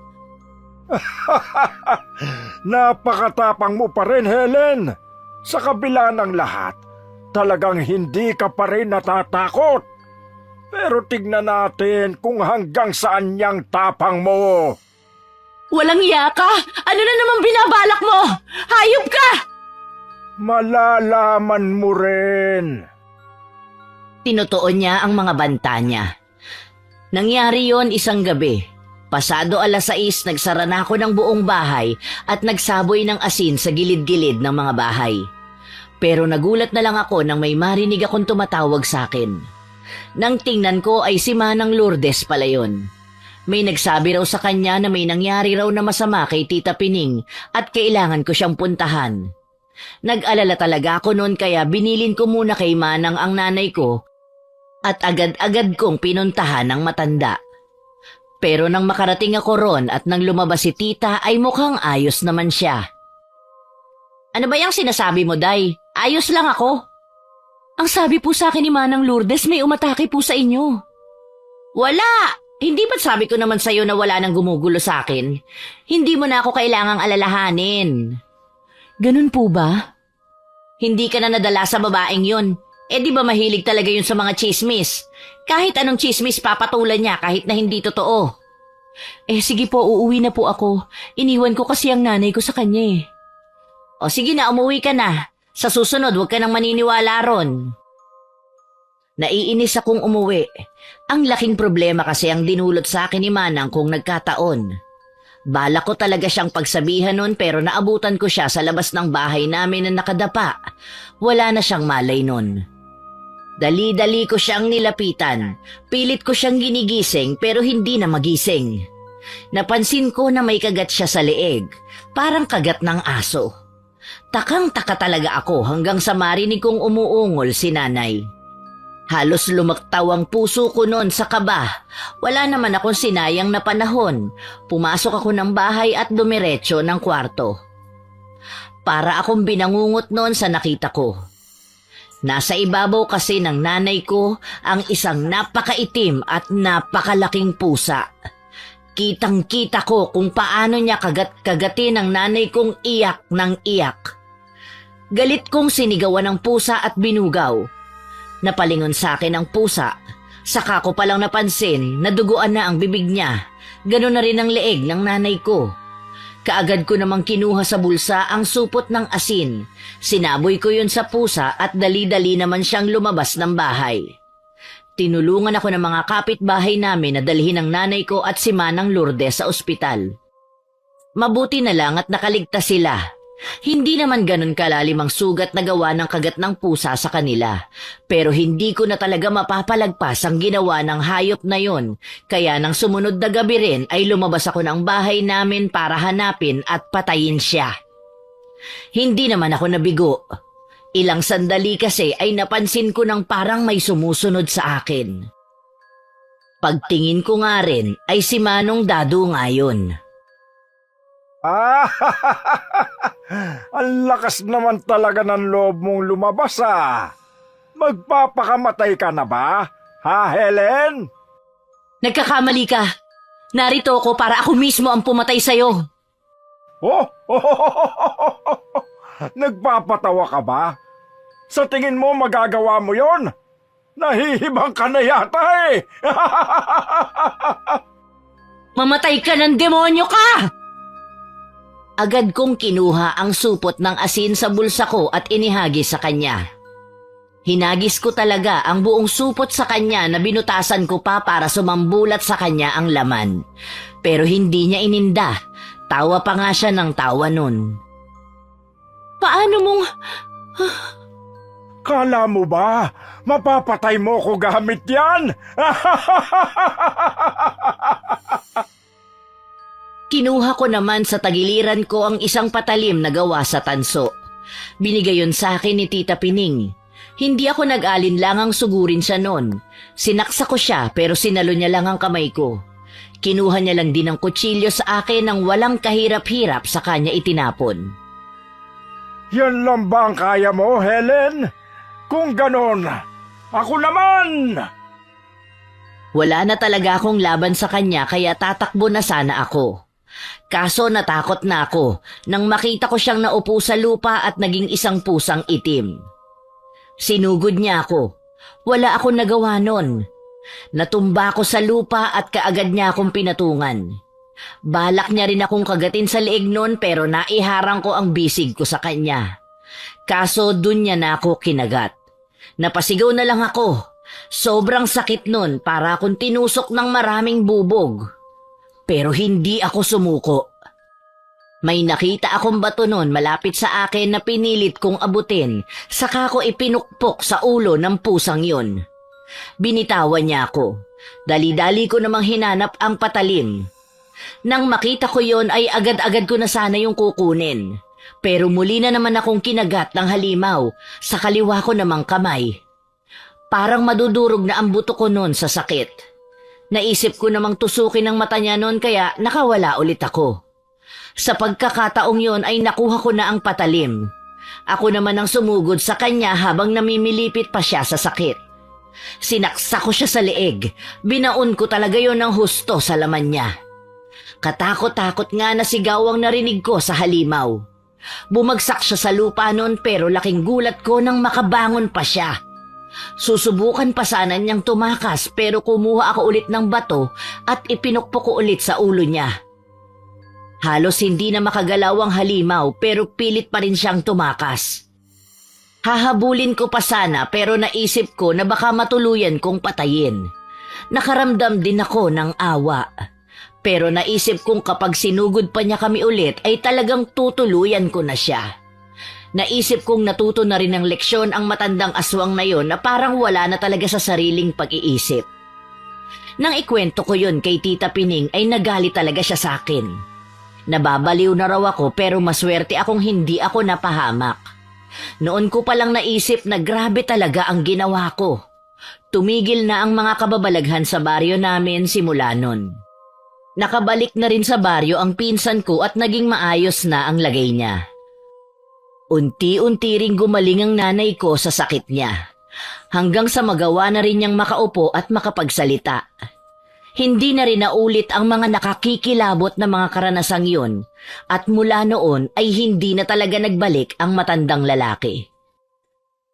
Napakatapang mo pa rin, Helen. Sa kabila ng lahat, talagang hindi ka pa rin natatakot. Pero tignan natin kung hanggang saan niyang tapang mo. Walang iya ka? Ano na naman binabalak mo? Hayop ka! Malalaman mo rin. Tinutuon niya ang mga banta niya. Nangyari yon isang gabi. Pasado 6:00, nagsara na ako ng buong bahay at nagsaboy ng asin sa gilid-gilid ng mga bahay. Pero nagulat na lang ako nang may marinig akong tumatawag sa akin. Nang tingnan ko ay si Manang Lourdes pala yon. May nagsabi raw sa kanya na may nangyari raw na masama kay Tita Pining at kailangan ko siyang puntahan. Nag-alala talaga ako noon kaya binilin ko muna kay Manang ang nanay ko at agad-agad kong pinuntahan ng matanda. Pero nang makarating ako ron at nang lumabas si Tita ay mukhang ayos naman siya. Ano ba yung sinasabi mo, Day? Ayos lang ako. Ang sabi po sa akin ni Manang Lourdes, may umatake po sa inyo. Wala! Hindi ba't sabi ko naman sa'yo na wala nang gumugulo sa akin? Hindi mo na ako kailangang alalahanin. Ganun po ba? Hindi ka na nadala sa babaeng yun. Eh di ba mahilig talaga yun sa mga chismis? Kahit anong chismis papatulan niya kahit na hindi totoo. Eh sige po, uuwi na po ako. Iniwan ko kasi ang nanay ko sa kanya eh. O sige na, umuwi ka na. Sa susunod, huwag ka nang maniniwala ron. Naiinis akong umuwi. Ang laking problema kasi ang dinulot sa akin ni Manang kung nagkataon. Bala ko talaga siyang pagsabihan nun pero naabutan ko siya sa labas ng bahay namin na nakadapa. Wala na siyang malay nun. Dali-dali ko siyang nilapitan. Pilit ko siyang ginigising pero hindi na magising. Napansin ko na may kagat siya sa leeg. Parang kagat ng aso. Takang-taka talaga ako hanggang sa marinig kong umuungol si nanay. Halos lumaktaw ang puso ko noon sa kaba. Wala naman akong sinayang na panahon. Pumasok ako ng bahay at dumiretso ng kwarto. Para akong binangungot noon sa nakita ko. Nasa ibabaw kasi ng nanay ko ang isang napakaitim at napakalaking pusa. Kitang-kita ko kung paano niya kagat-kagatin ang nanay kong iyak ng iyak. Galit kong sinigawan ng pusa at binugaw. Napalingon sa akin ang pusa. Saka ko palang napansin na duguan na ang bibig niya. Ganon na rin ang leeg ng nanay ko. Kaagad ko namang kinuha sa bulsa ang supot ng asin. Sinaboy ko yun sa pusa at dali-dali naman siyang lumabas ng bahay. Tinulungan ako ng mga kapitbahay namin na dalhin ang nanay ko at si Manang Lourdes sa ospital. Mabuti na lang at nakaligtas sila. Hindi naman ganun kalalim ang sugat na gawa ng kagat ng pusa sa kanila. Pero hindi ko na talaga mapapalagpas ang ginawa ng hayop na yon. Kaya nang sumunod na gabi rin ay lumabas ako ng bahay namin para hanapin at patayin siya. Hindi naman ako nabigo. Ilang sandali kasi ay napansin ko ng parang may sumusunod sa akin. Pagtingin ko nga rin ay si Manong Dado nga yun. Ang lakas naman talaga ng loob mong lumabas Magpapakamatay ka na ba? Ha, Helen? Nagkakamali ka. Narito ako para ako mismo ang pumatay sa'yo. Oh, nagpapatawa ka ba? Sa tingin mo magagawa mo yon? Nahihibang ka na yata Mamatay ka ng demonyo ka! Agad kong kinuha ang supot ng asin sa bulsa ko at inihagis sa kanya. Hinagis ko talaga ang buong supot sa kanya na binutasan ko pa para sumambulat sa kanya ang laman. Pero hindi niya ininda. Tawa pa nga siya ng tawa nun. Paano mong... Kala mo ba, mapapatay mo ko gamit yan? Kinuha ko naman sa tagiliran ko ang isang patalim na gawa sa tanso. Binigay yun sa akin ni Tita Pining. Hindi ako nag-alinlangang sugurin siya noon. Sinaksa ko siya pero sinalo niya lang ang kamay ko. Kinuha niya lang din ang kutsilyo sa akin nang walang kahirap-hirap sa kanya itinapon. Yan lang ba ang kaya mo, Helen? Kung ganon, ako naman! Wala na talaga akong laban sa kanya kaya tatakbo na sana ako. Kaso natakot na ako nang makita ko siyang naupo sa lupa at naging isang pusang itim. Sinugod niya ako. Wala akong nagawa nun. Natumba ako sa lupa at kaagad niya akong pinatungan. Balak niya rin akong kagatin sa leeg nun pero naiharang ko ang bisig ko sa kanya. Kaso dun niya na ako kinagat. Napasigaw na lang ako. Sobrang sakit nun para akong tinusok ng maraming bubog. Pero hindi ako sumuko. May nakita akong bato nun malapit sa akin na pinilit kong abutin, saka ko ipinukpok sa ulo ng pusang yun. Binitawan niya ako. Dali-dali ko namang hinanap ang patalim. Nang makita ko yon ay agad-agad ko na sana yung kukunin. Pero muli na naman akong kinagat ng halimaw, sa kaliwa ko namang kamay. Parang madudurog na ang buto ko noon sa sakit. Naisip ko namang tusukin ang mata niya noon kaya nakawala ulit ako. Sa pagkakataong yon ay nakuha ko na ang patalim. Ako naman ang sumugod sa kanya habang namimilipit pa siya sa sakit. Sinaksa ko siya sa leeg. Binaon ko talaga yon ng husto sa laman niya. Katakot-takot nga na sigaw ang narinig ko sa halimaw. Bumagsak siya sa lupa noon pero laking gulat ko nang makabangon pa siya. Susubukan pa sana niyang tumakas pero kumuha ako ulit ng bato at ipinukpok ko ulit sa ulo niya. Halos hindi na makagalaw ang halimaw pero pilit pa rin siyang tumakas. Hahabulin ko pa sana pero naisip ko na baka matuluyan kong patayin. Nakaramdam din ako ng awa. Pero naisip kong kapag sinugod pa niya kami ulit ay talagang tutuluyan ko na siya. Naisip kong natuto na rin ng leksyon ang matandang aswang na yon na parang wala na talaga sa sariling pag-iisip. Nang ikwento ko yon kay Tita Pining ay nagalit talaga siya sa akin. Nababaliw na raw ako pero maswerte akong hindi ako napahamak. Noon ko palang naisip na grabe talaga ang ginawa ko. Tumigil na ang mga kababalaghan sa baryo namin simula nun. Nakabalik na rin sa baryo ang pinsan ko at naging maayos na ang lagay niya. Unti-unti ring gumaling ang nanay ko sa sakit niya. Hanggang sa magawa na rin niyang makaupo at makapagsalita. Hindi na rin naulit ang mga nakakikilabot na mga karanasang yun at mula noon ay hindi na talaga nagbalik ang matandang lalaki.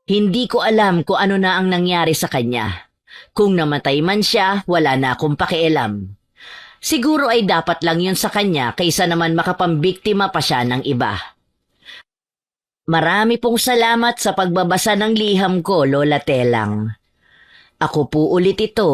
Hindi ko alam kung ano na ang nangyari sa kanya. Kung namatay man siya, wala na akong pakialam. Siguro ay dapat lang yun sa kanya kaysa naman makapambiktima pa siya ng iba. Marami pong salamat sa pagbabasa ng liham ko, Lola Telang. Ako po ulit ito,